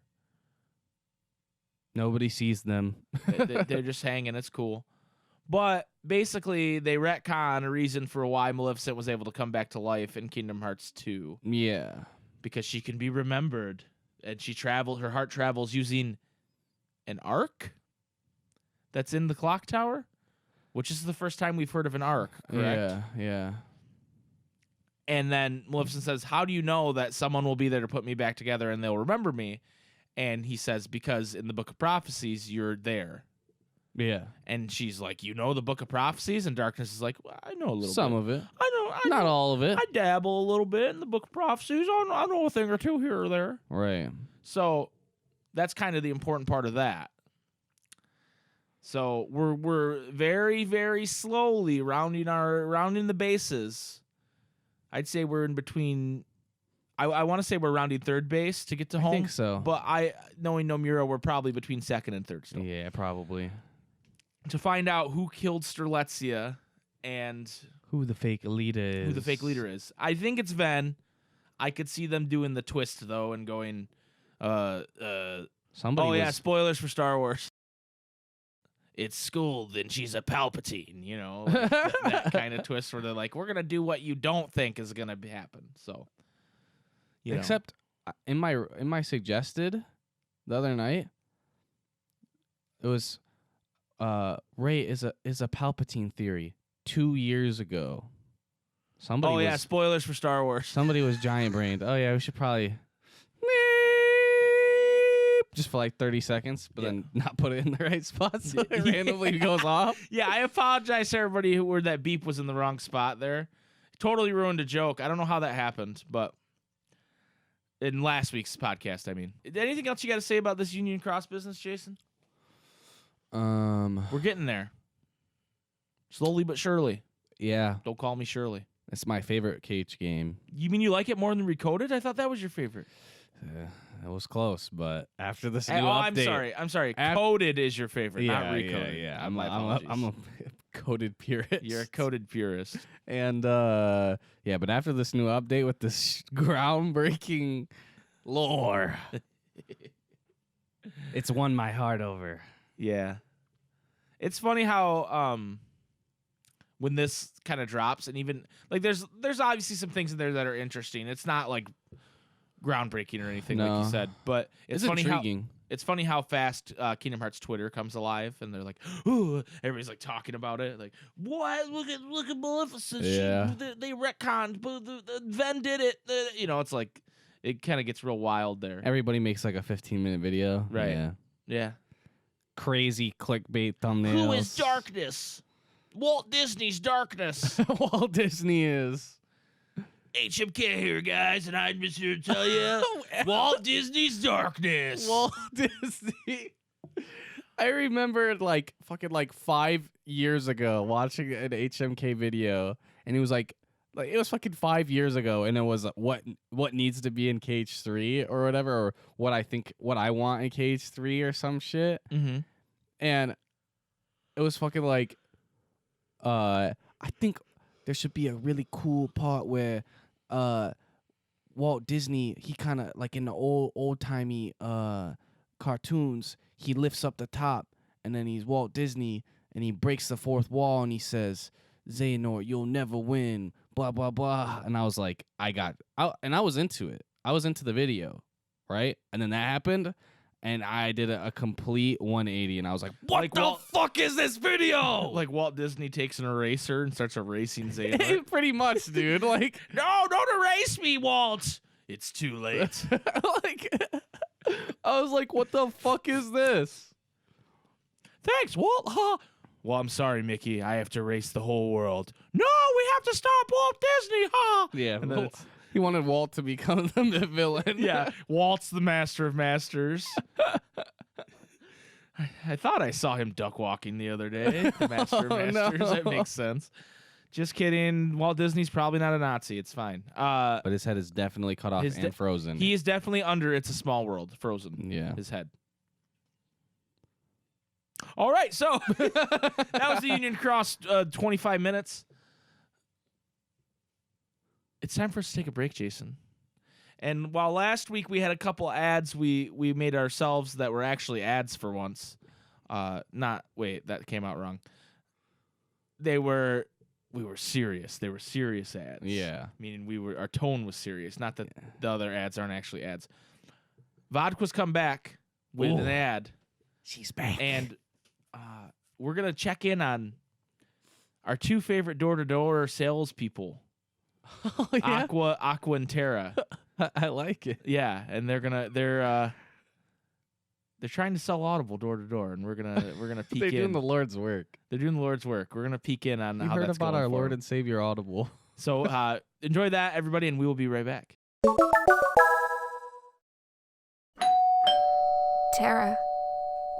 Speaker 3: Nobody sees them.
Speaker 2: They're just hanging. It's cool. But basically, they retcon a reason for why Maleficent was able to come back to life in Kingdom Hearts 2.
Speaker 3: Yeah.
Speaker 2: Because she can be remembered. And her heart travels using an arc that's in the clock tower, which is the first time we've heard of an arc, correct?
Speaker 3: Yeah.
Speaker 2: And then Maleficent says, how do you know that someone will be there to put me back together and they'll remember me? And he says, because in the Book of Prophecies, you're there.
Speaker 3: Yeah.
Speaker 2: And she's like, you know the Book of Prophecies? And Darkness is like, well, I know a little
Speaker 3: Some
Speaker 2: bit.
Speaker 3: of it.
Speaker 2: I
Speaker 3: Not
Speaker 2: know,
Speaker 3: all of it.
Speaker 2: I dabble a little bit in the Book of Prophecies. I know a thing or two here or there.
Speaker 3: Right.
Speaker 2: So that's kind of the important part of that. So we're very, very slowly rounding the bases. I'd say we're in between. I want to say we're rounding third base to get to home.
Speaker 3: I think so.
Speaker 2: But knowing Nomura, we're probably between second and third still.
Speaker 3: Yeah, probably.
Speaker 2: To find out who killed Strelitzia and
Speaker 3: who the fake leader
Speaker 2: is. I think it's Ven. I could see them doing the twist though and going spoilers for Star Wars. It's Skold and she's a Palpatine, that kind of twist where they're like, we're gonna do what you don't think is gonna happen. So,
Speaker 3: except in my suggested the other night, it was Rey is a Palpatine theory 2 years ago.
Speaker 2: Spoilers for Star Wars.
Speaker 3: Somebody was giant brained. Oh yeah, we should probably just for like 30 seconds, but then not put it in the right spot so it randomly goes off.
Speaker 2: Yeah, I apologize to everybody where that beep was in the wrong spot there. Totally ruined a joke. I don't know how that happened, but In last week's podcast, I mean. Anything else you got to say about this Union Cross business, Jason? We're getting there. Slowly but surely.
Speaker 3: Yeah.
Speaker 2: Don't call me Shirley.
Speaker 3: It's my favorite KH game.
Speaker 2: You mean you like it more than Recoded? I thought that was your favorite.
Speaker 3: It was close, but after this new
Speaker 2: update... I'm sorry. Coded is your favorite, not Recoded.
Speaker 3: Yeah. I'm a coded purist.
Speaker 2: You're a coded purist.
Speaker 3: And, but after this new update with this groundbreaking lore, it's won my heart over.
Speaker 2: Yeah. It's funny how when this kind of drops, and even like there's obviously some things in there that are interesting. It's not like groundbreaking or anything like you said, but it's funny
Speaker 3: intriguing.
Speaker 2: It's funny how fast Kingdom Hearts Twitter comes alive, and they're like, "Ooh!" Everybody's like talking about it, like, "What? Look at Maleficent!
Speaker 3: Yeah.
Speaker 2: They retconned, but Ven did it." It's like it kind of gets real wild there.
Speaker 3: Everybody makes like a 15-minute video,
Speaker 2: Right? Yeah.
Speaker 3: Crazy clickbait thumbnails.
Speaker 2: Who is Darkness? Walt Disney's Darkness.
Speaker 3: Walt Disney is.
Speaker 2: HMK here, guys, and I'm just here to tell you, Walt Disney's Darkness.
Speaker 3: Walt Disney. I remember fucking 5 years ago watching an HMK video, and it was like it was fucking 5 years ago, and it was what needs to be in KH3 or whatever, or what I want in KH3 or some shit.
Speaker 2: Mm-hmm.
Speaker 3: And it was fucking like, I think there should be a really cool part where Walt Disney, he kind of like in the old-timey cartoons, he lifts up the top, and then he's Walt Disney, and he breaks the fourth wall, and he says, "Xehanort, you'll never win, blah, blah, blah." And I was like, I was into it. I was into the video, right? And then that happened, and I did a complete 180, and I was like, what the fuck is this video?
Speaker 2: Like Walt Disney takes an eraser and starts erasing Xehanort.
Speaker 3: Pretty much, dude. Like,
Speaker 2: no, don't erase me, Walt. It's too late.
Speaker 3: I was like, what the fuck is this?
Speaker 2: Thanks, Walt. Huh? Well, I'm sorry, Mickey. I have to erase the whole world. No, we have to stop Walt Disney, huh?
Speaker 3: Yeah, and then he wanted Walt to become the villain.
Speaker 2: Yeah, Walt's the master of masters. I thought I saw him duck walking the other day. The master of masters.
Speaker 3: No.
Speaker 2: That makes sense. Just kidding. Walt Disney's probably not a Nazi. It's fine.
Speaker 3: But his head is definitely cut off and frozen.
Speaker 2: He is definitely under It's a Small World. Frozen.
Speaker 3: Yeah.
Speaker 2: His head. All right, so that was the Union Cross 25 minutes. It's time for us to take a break, Jason. And while last week we had a couple ads we made ourselves that were actually ads for once. That came out wrong. We were serious. They were serious ads.
Speaker 3: Yeah.
Speaker 2: Meaning our tone was serious, not that the other ads aren't actually ads. Vodka's come back with an ad.
Speaker 3: She's back.
Speaker 2: And we're going to check in on our two favorite door-to-door salespeople.
Speaker 3: Oh, yeah?
Speaker 2: Aqua and Terra.
Speaker 3: I like it.
Speaker 2: Yeah, and they're trying to sell Audible door to door, and we're gonna peek
Speaker 3: They're
Speaker 2: in.
Speaker 3: doing the Lord's work.
Speaker 2: They're doing the Lord's work. We're gonna peek in on how
Speaker 3: heard
Speaker 2: that's
Speaker 3: about
Speaker 2: going
Speaker 3: our
Speaker 2: for
Speaker 3: Lord
Speaker 2: them.
Speaker 3: and Savior Audible.
Speaker 2: So enjoy that, everybody, and we will be right back.
Speaker 4: Tara,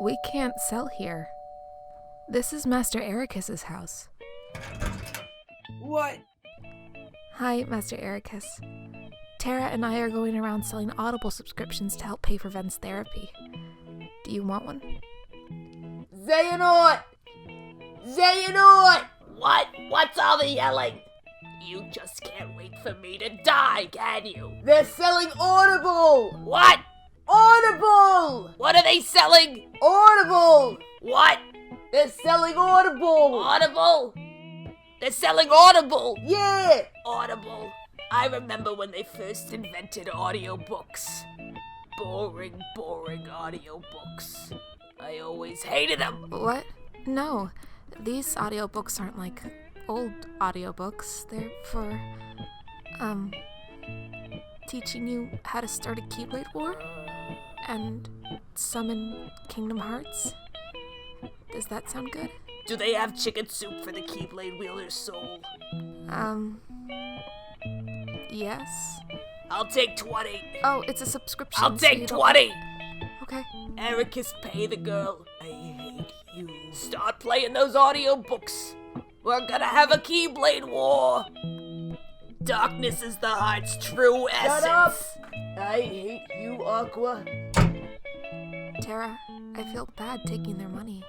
Speaker 4: we can't sell here. This is Master Ericus's house.
Speaker 5: What?
Speaker 4: Hi, Master Ericus. Tara and I are going around selling Audible subscriptions to help pay for Ven's therapy. Do you want one?
Speaker 5: Xehanort! Xehanort! What? What's all the yelling? You just can't wait for me to die, can you? They're selling Audible! What? Audible! What are they selling? Audible! What? They're selling Audible! Audible? They're selling Audible! Yeah! Audible. I remember when they first invented audiobooks. Boring audiobooks. I always hated them.
Speaker 4: What? No, these audiobooks aren't like old audiobooks. They're for, teaching you how to start a Keyblade War and summon Kingdom Hearts. Does that sound good?
Speaker 5: Do they have chicken soup for the Keyblade wielder's soul?
Speaker 4: Yes.
Speaker 5: I'll take 20.
Speaker 4: Oh, it's a subscription.
Speaker 5: I'll
Speaker 4: so you
Speaker 5: take
Speaker 4: don't-
Speaker 5: 20.
Speaker 4: Okay.
Speaker 5: Ericus, pay the girl. I hate you. Start playing those audiobooks. We're gonna have a Keyblade war. Darkness is the heart's true essence. Shut up! I hate you, Aqua.
Speaker 4: Tara, I feel bad taking their money.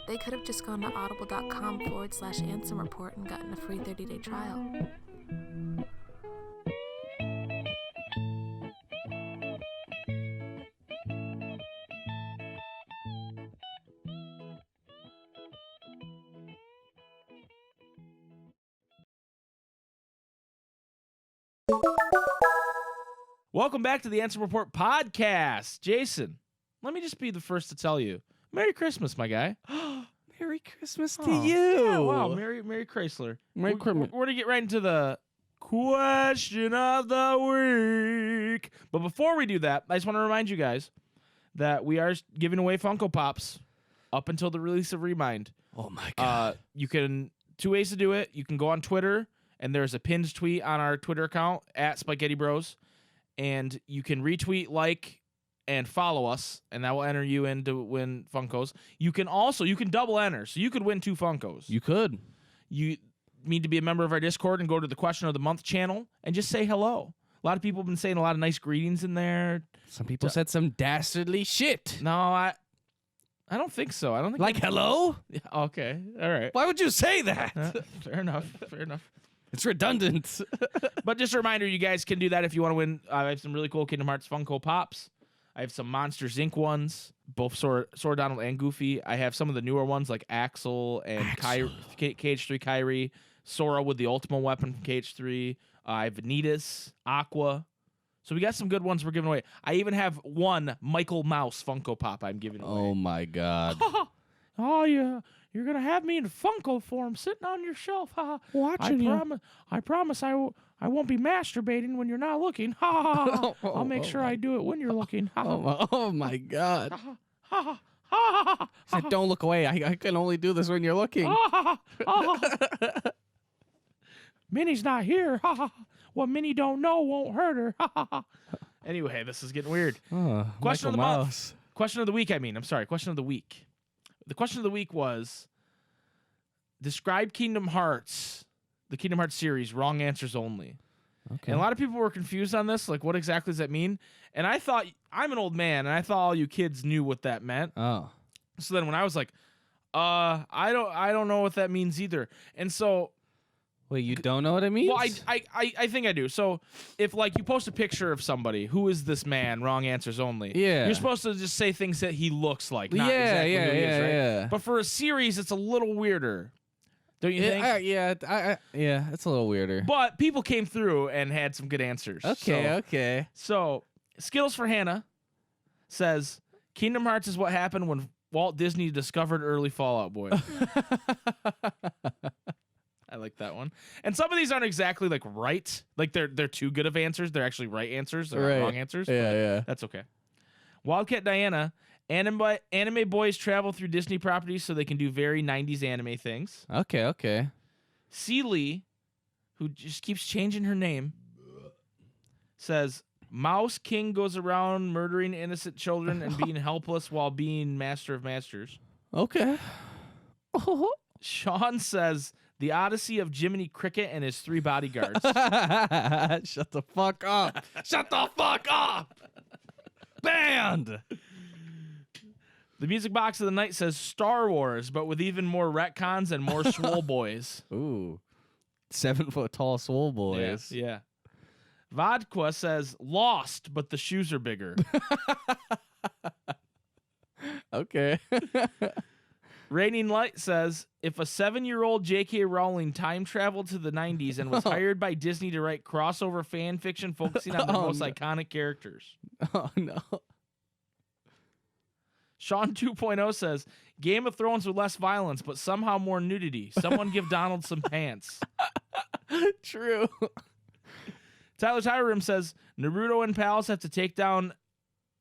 Speaker 4: They could have just gone to audible.com/Ansem report and gotten a free 30-day trial.
Speaker 2: Welcome back to the Ansem Report podcast. Jason, let me just be the first to tell you, Merry Christmas, my guy.
Speaker 3: Merry Christmas to
Speaker 2: Oh,
Speaker 3: you.
Speaker 2: Yeah, wow, Merry Chrysler.
Speaker 3: Merry
Speaker 2: We're
Speaker 3: Christmas.
Speaker 2: going to get right into the question of the week. But before we do that, I just want to remind you guys that we are giving away Funko Pops up until the release of Remind.
Speaker 3: Oh my god.
Speaker 2: You can, 2 ways to do it. You can go on Twitter, and there's a pinned tweet on our Twitter account at SpikeGhetti Bros. And you can retweet, like, and follow us, and that will enter you in to win Funkos. You can double enter, so you could win 2 Funkos.
Speaker 3: You could.
Speaker 2: You need to be a member of our Discord and go to the Question of the Month channel and just say hello. A lot of people have been saying a lot of nice greetings in there.
Speaker 3: Some people said some dastardly shit.
Speaker 2: No, I don't think so. I don't think
Speaker 3: Like hello?
Speaker 2: Yeah, okay, all right.
Speaker 3: Why would you say that?
Speaker 2: Fair enough. Fair enough.
Speaker 3: It's redundant.
Speaker 2: But just a reminder, you guys can do that if you want to win. I have some really cool Kingdom Hearts Funko Pops. I have some Monsters Inc. ones, both Sora Donald and Goofy. I have some of the newer ones like Axel and KH3 Kyrie, Sora with the Ultima weapon from KH3. I have Vanitas, Aqua. So we got some good ones we're giving away. I even have one Michael Mouse Funko Pop I'm giving away.
Speaker 3: Oh my god.
Speaker 2: Oh yeah, you're gonna have me in Funko form sitting on your shelf.
Speaker 3: Watching you.
Speaker 2: I promise I won't be masturbating when you're not looking. I'll make sure I do it when you're looking.
Speaker 3: Oh my god. Said, don't look away. I can only do this when you're looking.
Speaker 2: Minnie's not here. What Minnie don't know won't hurt her. Anyway, this is getting weird. Question of the month. Question of the week, I mean. I'm sorry. Question of the week. The question of the week was, describe Kingdom Hearts, the Kingdom Hearts series, wrong answers only.
Speaker 3: Okay.
Speaker 2: And a lot of people were confused on this. Like, what exactly does that mean? And I thought, I'm an old man, and I thought all you kids knew what that meant.
Speaker 3: Oh.
Speaker 2: So then when I was like, I don't know what that means either. And so...
Speaker 3: Wait, you don't know what it means?
Speaker 2: Well, I think I do. So if, like, you post a picture of somebody, who is this man? Wrong answers only.
Speaker 3: Yeah.
Speaker 2: You're supposed to just say things that he looks like, not
Speaker 3: Yeah,
Speaker 2: exactly
Speaker 3: yeah,
Speaker 2: who he is,
Speaker 3: yeah,
Speaker 2: right?
Speaker 3: yeah.
Speaker 2: But for a series, it's a little weirder. Don't you think?
Speaker 3: Yeah, it's a little weirder.
Speaker 2: But people came through and had some good answers.
Speaker 3: Okay.
Speaker 2: So Skittles for Hannah says, Kingdom Hearts is what happened when Walt Disney discovered early Fallout Boy. I like that one. And some of these aren't exactly like right. Like they're too good of answers. They're actually right answers. They're not wrong answers.
Speaker 3: Yeah.
Speaker 2: That's okay. Wildcat Diana, anime boys travel through Disney properties so they can do very 90s anime things.
Speaker 3: Okay.
Speaker 2: Celie, who just keeps changing her name, says, Mouse King goes around murdering innocent children and being helpless while being master of masters.
Speaker 3: Okay.
Speaker 2: Sean says, The Odyssey of Jiminy Cricket and his 3 bodyguards.
Speaker 3: Shut the fuck up. Shut the fuck up. Banned.
Speaker 2: The Music Box of the Night says Star Wars, but with even more retcons and more swole boys.
Speaker 3: Ooh. 7 foot tall swole boys.
Speaker 2: Yeah. Vodka says Lost, but the shoes are bigger.
Speaker 3: Okay.
Speaker 2: Raining Light says, if a 7-year-old J.K. Rowling time traveled to the 90s and was hired by Disney to write crossover fan fiction focusing on the most iconic characters.
Speaker 3: Oh, no.
Speaker 2: Sean 2.0 says, Game of Thrones with less violence, but somehow more nudity. Someone give Donald some pants.
Speaker 3: True.
Speaker 2: Tyler Tyrim says, Naruto and pals have to take down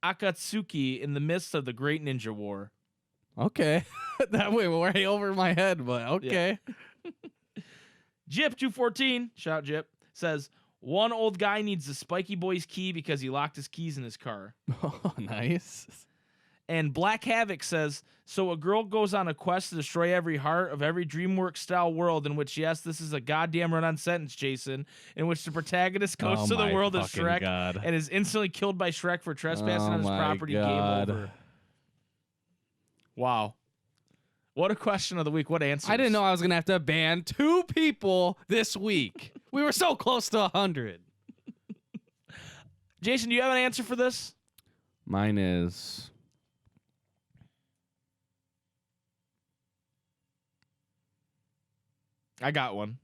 Speaker 2: Akatsuki in the midst of the Great Ninja War.
Speaker 3: Okay. That went way over my head, but okay.
Speaker 2: Jip214, shout Jip, says, One old guy needs the Spiky Boy's key because he locked his keys in his car.
Speaker 3: Oh, nice.
Speaker 2: And Black Havoc says, so a girl goes on a quest to destroy every heart of every DreamWorks-style world in which, yes, this is a goddamn run-on sentence, Jason, in which the protagonist goes to the world of Shrek and is instantly killed by Shrek for trespassing on his property.
Speaker 3: God.
Speaker 2: Game over. Wow. What a question of the week. What answers?
Speaker 3: I didn't know I was going to have to ban 2 people this week. We were so close to 100.
Speaker 2: Jason, do you have an answer for this?
Speaker 3: Mine is...
Speaker 2: I got one.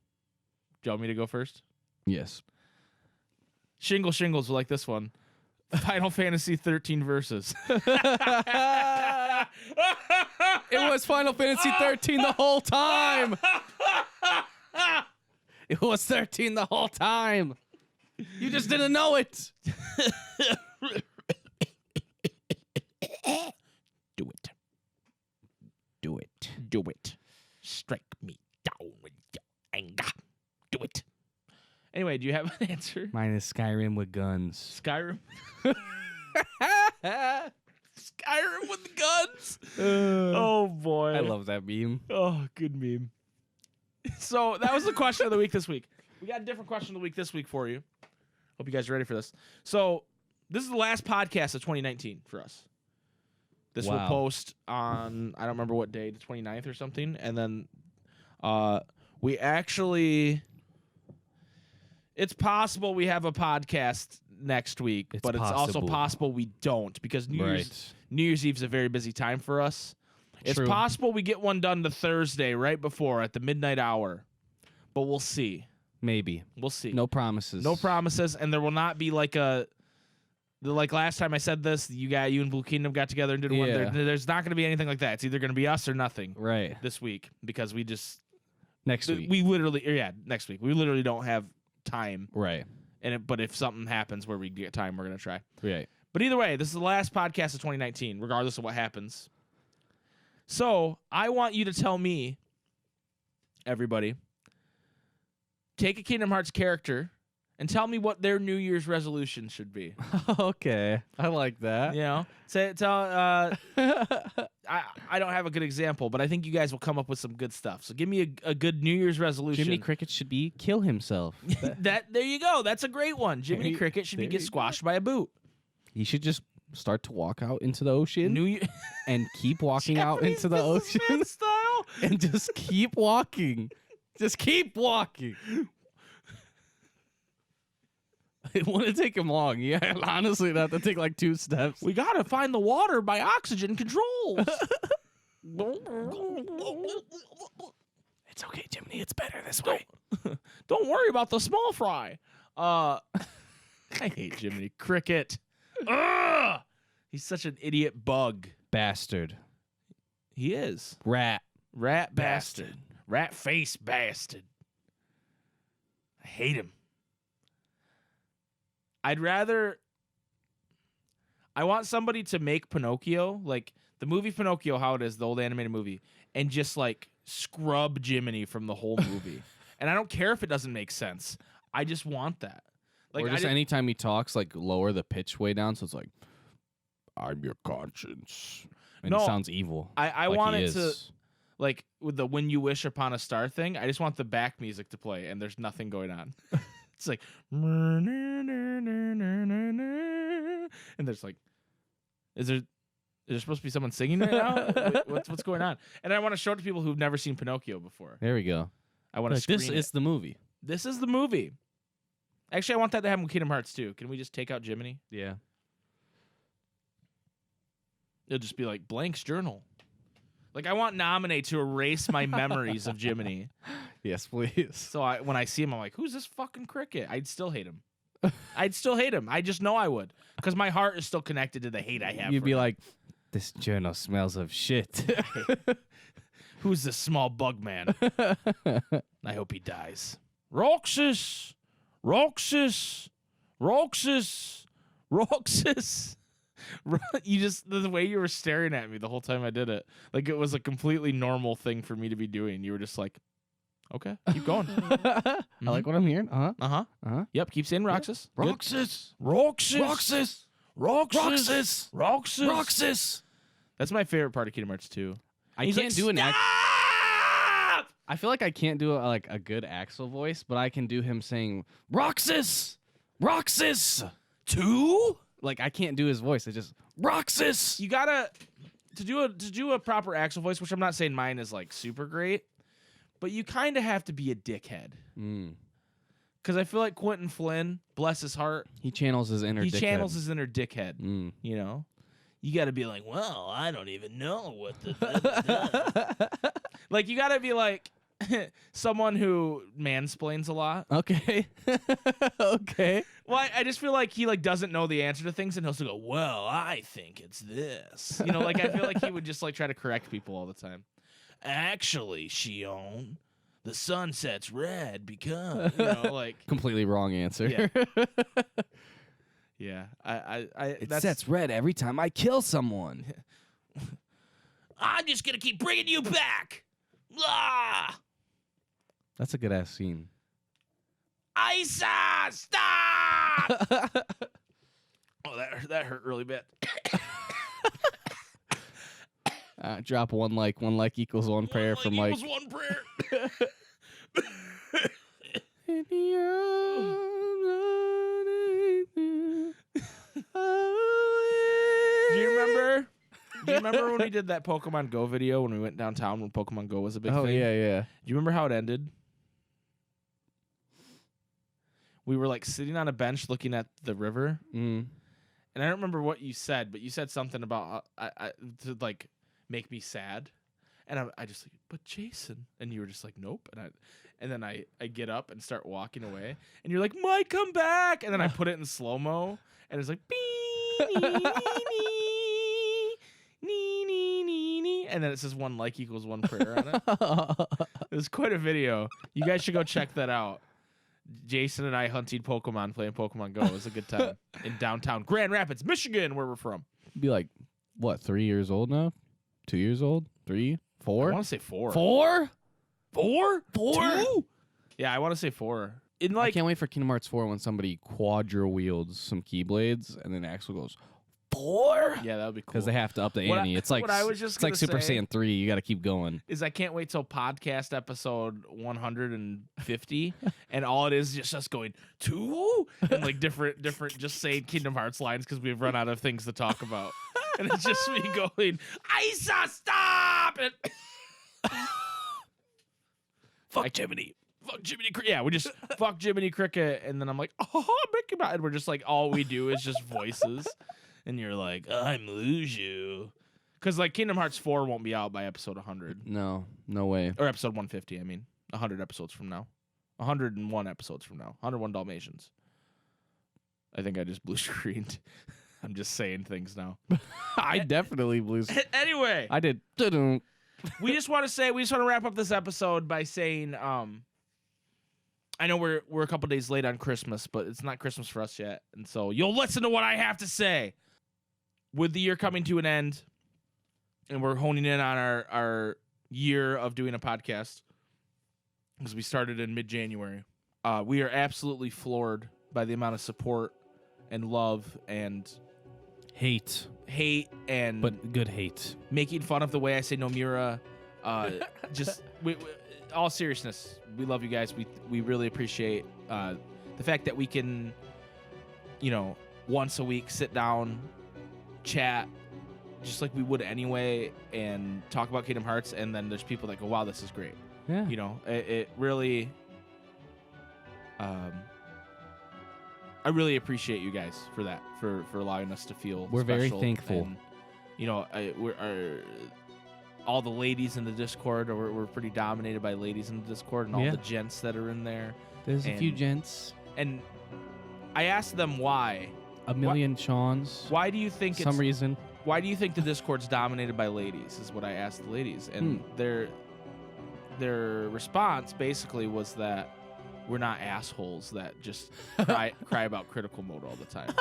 Speaker 2: Do you want me to go first?
Speaker 3: Yes.
Speaker 2: Shingles will like this one. Final Fantasy 13 verses.
Speaker 3: It was Final Fantasy 13 the whole time. It was 13 the whole time. You just didn't know it.
Speaker 2: Do it. Do it. Do it. Strike me down with your anger. Do it. Anyway, do you have an answer?
Speaker 3: Mine is Skyrim with guns.
Speaker 2: Skyrim? Skyrim with the guns? Oh, boy.
Speaker 3: I love that meme.
Speaker 2: Oh, good meme. So that was the question of the week this week. We got a different question of the week this week for you. Hope you guys are ready for this. So this is the last podcast of 2019 for us. This will post on, I don't remember what day, the 29th or something. And then we actually... It's possible we have a podcast next week, but it's also possible we don't because New Year's Eve is a very busy time for us. It's possible we get one done the Thursday right before at the midnight hour, but we'll see.
Speaker 3: Maybe.
Speaker 2: We'll see.
Speaker 3: No promises.
Speaker 2: No promises, and there will not be like last time I said this, you and Blue Kingdom got together and did one. There's not going to be anything like that. It's either going to be us or nothing.
Speaker 3: Right.
Speaker 2: This week because we just
Speaker 3: next week.
Speaker 2: Next week. We literally don't have time.
Speaker 3: Right.
Speaker 2: But if something happens where we get time, we're going to try.
Speaker 3: Right.
Speaker 2: But either way, this is the last podcast of 2019, regardless of what happens. So I want you to tell me, everybody, take a Kingdom Hearts character and tell me what their New Year's resolution should be.
Speaker 3: Okay. I like that.
Speaker 2: You know, I don't have a good example, but I think you guys will come up with some good stuff. So give me a good New Year's resolution.
Speaker 3: Jiminy Cricket should be kill himself.
Speaker 2: There you go. That's a great one. Jiminy Cricket should get squashed by a boot.
Speaker 3: He should just start to walk out into the ocean and keep walking out into the ocean
Speaker 2: style
Speaker 3: and just keep walking. Just keep walking. It wouldn't take him long. Yeah, honestly, it'd have to take like 2 steps.
Speaker 2: We gotta find the water by oxygen controls.
Speaker 3: It's okay, Jiminy. It's better this way.
Speaker 2: Don't worry about the small fry. I hate Jiminy Cricket. Ugh! He's such an idiot bug.
Speaker 3: Bastard.
Speaker 2: He is.
Speaker 3: Rat
Speaker 2: Bastard. Rat face bastard. I hate him. I want somebody to make Pinocchio, like the movie Pinocchio, how it is, the old animated movie, and just like scrub Jiminy from the whole movie. And I don't care if it doesn't make sense. I just want that. Like,
Speaker 3: or just anytime he talks, like lower the pitch way down, so it's like, I'm your conscience. And it sounds evil.
Speaker 2: I want it to, like with the When You Wish Upon a Star thing, I just want the back music to play and there's nothing going on. It's like, and there's like, is there supposed to be someone singing right now? What's going on? And I want to show it to people who've never seen Pinocchio before.
Speaker 3: There we go.
Speaker 2: I want to screen
Speaker 3: This is the movie.
Speaker 2: This is the movie. Actually, I want that to happen with Kingdom Hearts too. Can we just take out Jiminy?
Speaker 3: Yeah.
Speaker 2: It'll just be like Blank's journal. Like I want Nominate to erase my memories of Jiminy.
Speaker 3: Yes, please.
Speaker 2: So when I see him, I'm like, who's this fucking cricket? I'd still hate him. I just know I would. Because my heart is still connected to the hate I have.
Speaker 3: You'd be like, this journal smells of shit.
Speaker 2: Who's this small bug man? I hope he dies. Roxas! Roxas! Roxas! Roxas! You just, the way you were staring at me the whole time I did it, like it was a completely normal thing for me to be doing. You were just like, Okay, keep going.
Speaker 3: I like what I'm hearing.
Speaker 2: Yep, keep saying Roxas. Good.
Speaker 3: Roxas.
Speaker 2: Roxas.
Speaker 3: Roxas.
Speaker 2: Roxas.
Speaker 3: Roxas.
Speaker 2: Roxas.
Speaker 3: Roxas.
Speaker 2: That's my favorite part of Kingdom Hearts 2.
Speaker 3: I
Speaker 2: He's
Speaker 3: can't
Speaker 2: like,
Speaker 3: do an
Speaker 2: Stop!
Speaker 3: I feel like I can't do a good Axel voice, but I can do him saying Roxas. Roxas. 2? Like I can't do his voice. It's just Roxas.
Speaker 2: You gotta to do a proper Axel voice, which I'm not saying mine is like super great, but you kind of have to be a dickhead. Because I feel like Quentin Flynn, bless his heart,
Speaker 3: He channels his inner dickhead.
Speaker 2: channels his inner dickhead. You know, you got to be like, well, I don't even know what the like. You got to be like someone who mansplains a lot.
Speaker 3: Okay. Okay.
Speaker 2: Well, I just feel like he like doesn't know the answer to things, and he'll still go, well, I think it's this. You know, like I feel like he would just like try to correct people all the time. Actually, Shion, the sun sets red because, you know, like
Speaker 3: Completely wrong answer.
Speaker 2: Yeah. I
Speaker 3: It
Speaker 2: that's,
Speaker 3: sets red every time I kill someone.
Speaker 2: I'm just gonna keep bringing you back. Ah!
Speaker 3: That's a good ass scene.
Speaker 2: Isa, stop! Oh, that hurt really bad.
Speaker 3: Drop one like equals one prayer from like.
Speaker 2: Equals one prayer. Do you remember when we did that Pokemon Go video when we went downtown when Pokemon Go was a big thing?
Speaker 3: Oh yeah.
Speaker 2: Do you remember how it ended? We were like sitting on a bench looking at the river, and I don't remember what you said, but you said something about to like make me sad, and I just like, but Jason, and you were just like, nope, and then I get up and start walking away, and you're like, Mike, come back, and then I put it in slow mo, and it's like, and then it says one like equals one prayer on it. It was quite a video. You guys should go check that out. Jason and I hunting Pokemon, playing Pokemon Go. It was a good time in downtown Grand Rapids, Michigan, where we're from.
Speaker 3: Be like, what? 3 years old now? 2 years old? 3? 4?
Speaker 2: I want to say 4.
Speaker 3: 4?
Speaker 2: 4?
Speaker 3: 4?
Speaker 2: 2? Yeah, I want to say 4. In
Speaker 3: I
Speaker 2: like,
Speaker 3: can't wait for Kingdom Hearts 4 when somebody quadra wields some Keyblades and then Axel goes 4.
Speaker 2: yeah, that would be cool.
Speaker 3: Because they have to up the
Speaker 2: What I-
Speaker 3: ante. It's like
Speaker 2: what I was just
Speaker 3: it's like
Speaker 2: gonna
Speaker 3: Super
Speaker 2: say-
Speaker 3: Saiyan 3. You got to keep going.
Speaker 2: Is I can't wait till podcast episode 150, and all it is just us going 2 and like different just saying Kingdom Hearts lines because we've run out of things to talk about, and it's just me going, Isa, stop it. Fuck Jiminy. Fuck Jiminy Cricket. Yeah, we just fuck Jiminy Cricket, and then I'm like, oh, Mickey Mouse. And we're just like, all we do is just voices, and you're like, I'm Luju. Because like Kingdom Hearts 4 won't be out by episode 100.
Speaker 3: No way.
Speaker 2: Or episode 150, I mean. 100 episodes from now. 101 episodes from now. 101 Dalmatians. I think I just blue screened. I'm just saying things now.
Speaker 3: I definitely blew.
Speaker 2: Anyway,
Speaker 3: I did.
Speaker 2: we just want to wrap up this episode by saying, I know we're a couple days late on Christmas, but it's not Christmas for us yet. And so you'll listen to what I have to say. With the year coming to an end, and we're honing in on our year of doing a podcast, because we started in mid-January. We are absolutely floored by the amount of support and love and
Speaker 3: hate
Speaker 2: and
Speaker 3: but good hate.
Speaker 2: making fun of the way I say Nomura. Just all seriousness, we love you guys. We really appreciate the fact that we can, once a week sit down, chat, just like we would anyway, and talk about Kingdom Hearts. And then there's people that go, "Wow, this is great."
Speaker 3: Yeah.
Speaker 2: It really. I really appreciate you guys for that, for allowing us to feel.
Speaker 3: We're very
Speaker 2: special.
Speaker 3: thankful.
Speaker 2: And, all the ladies in the Discord, we're pretty dominated by ladies in the Discord, and all
Speaker 3: Yeah.
Speaker 2: the gents that are in there.
Speaker 3: There's a few
Speaker 2: And-
Speaker 3: gents.
Speaker 2: And I asked them why.
Speaker 3: A million Seans.
Speaker 2: Why do you think
Speaker 3: Some reason.
Speaker 2: Why do you think the Discord's dominated by ladies? Is what I asked the ladies, and their response basically was that we're not assholes that just cry about critical mode all the time.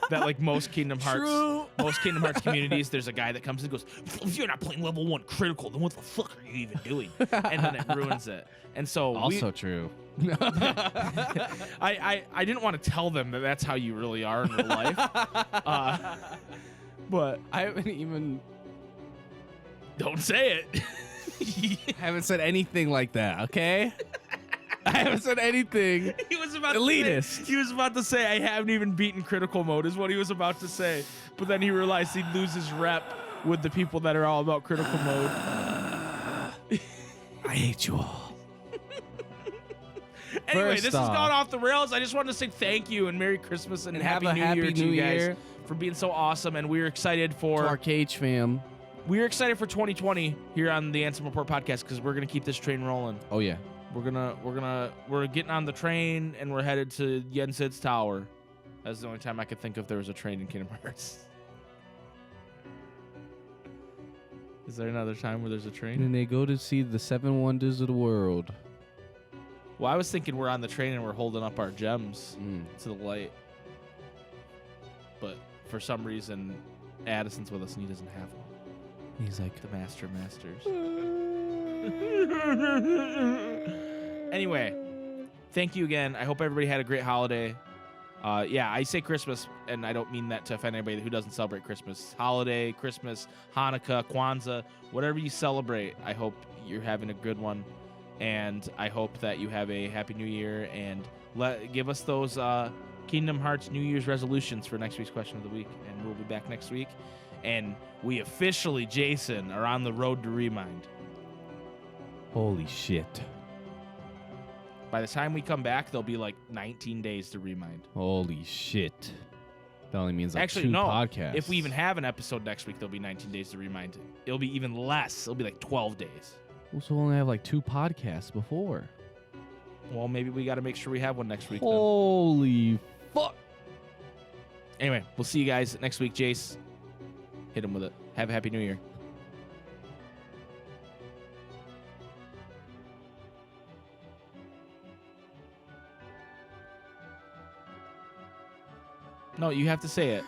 Speaker 2: that like most Kingdom Hearts communities, there's a guy that comes and goes, if you're not playing level 1 critical, then what the fuck are you even doing? And then it ruins it. And so
Speaker 3: Also true.
Speaker 2: I didn't want to tell them that that's how you really are in real life. But
Speaker 3: I haven't even
Speaker 2: don't say it.
Speaker 3: I haven't said anything like that, okay? I haven't said anything.
Speaker 2: He was about
Speaker 3: elitist.
Speaker 2: He was about to say, I haven't even beaten critical mode, is what he was about to say. But then he realized he'd lose his rep with the people that are all about critical mode.
Speaker 3: I hate you all.
Speaker 2: Anyway,
Speaker 3: First
Speaker 2: this has
Speaker 3: off-
Speaker 2: gone off the rails. I just wanted to say thank you and Merry Christmas and
Speaker 3: have
Speaker 2: Happy
Speaker 3: a
Speaker 2: New
Speaker 3: Happy
Speaker 2: Year to
Speaker 3: New
Speaker 2: you guys
Speaker 3: Year.
Speaker 2: for being so awesome. And we're excited
Speaker 3: To
Speaker 2: for
Speaker 3: our Cage fam.
Speaker 2: 2020 here on the Ansem Report podcast because we're gonna keep this train rolling.
Speaker 3: Oh yeah.
Speaker 2: We're getting on the train and we're headed to Yensid's Tower. That's the only time I could think of there was a train in Kingdom Hearts. Is there another time where there's a train?
Speaker 3: And they go to see the 7 wonders of the world.
Speaker 2: Well, I was thinking we're on the train and we're holding up our gems to the light. But for some reason, Addison's with us and he doesn't have one.
Speaker 3: He's like,
Speaker 2: The Master of Masters. Anyway, thank you again. I hope everybody had a great holiday. Yeah, I say Christmas, and I don't mean that to offend anybody who doesn't celebrate Christmas. Holiday, Christmas, Hanukkah, Kwanzaa, whatever you celebrate, I hope you're having a good one. And I hope that you have a Happy New Year. And give us those Kingdom Hearts New Year's resolutions for next week's question of the week. And we'll be back next week. And we officially, Jason, are on the road to Remind.
Speaker 3: holy shit.
Speaker 2: By the time we come back, there'll be like 19 days to Remind.
Speaker 3: Holy shit. That only means like
Speaker 2: Actually,
Speaker 3: 2
Speaker 2: no.
Speaker 3: podcasts.
Speaker 2: If we even have an episode next week, there'll be 19 days to Remind. It'll be even less. It'll be like 12 days.
Speaker 3: So we'll only have like 2 podcasts before.
Speaker 2: Well, maybe we got to make sure we have one next week. Then.
Speaker 3: Holy fuck.
Speaker 2: Anyway, we'll see you guys next week. Jace, hit him with it. Have a Happy New Year. No, you have to say it.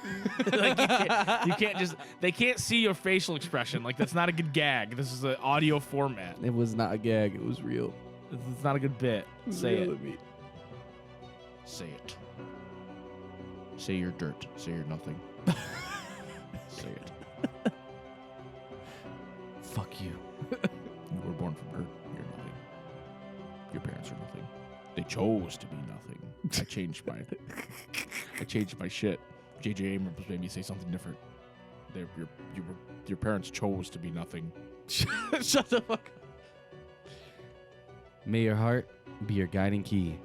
Speaker 2: Like you can't just. They can't see your facial expression. Like that's not a good gag. This is an audio format.
Speaker 3: It was not a gag. It was real.
Speaker 2: It's not a good bit. Say it. Say it. Say you're dirt. Say you're nothing. Say it.
Speaker 3: Fuck you.
Speaker 2: You were born from dirt. You're nothing. Your parents are nothing. They chose to be nothing. I changed my shit. J.J. Abrams made me say something different. Your parents chose to be nothing.
Speaker 3: Shut the fuck up. May your heart be your guiding key.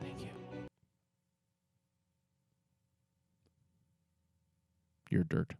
Speaker 2: Thank you. You're dirt.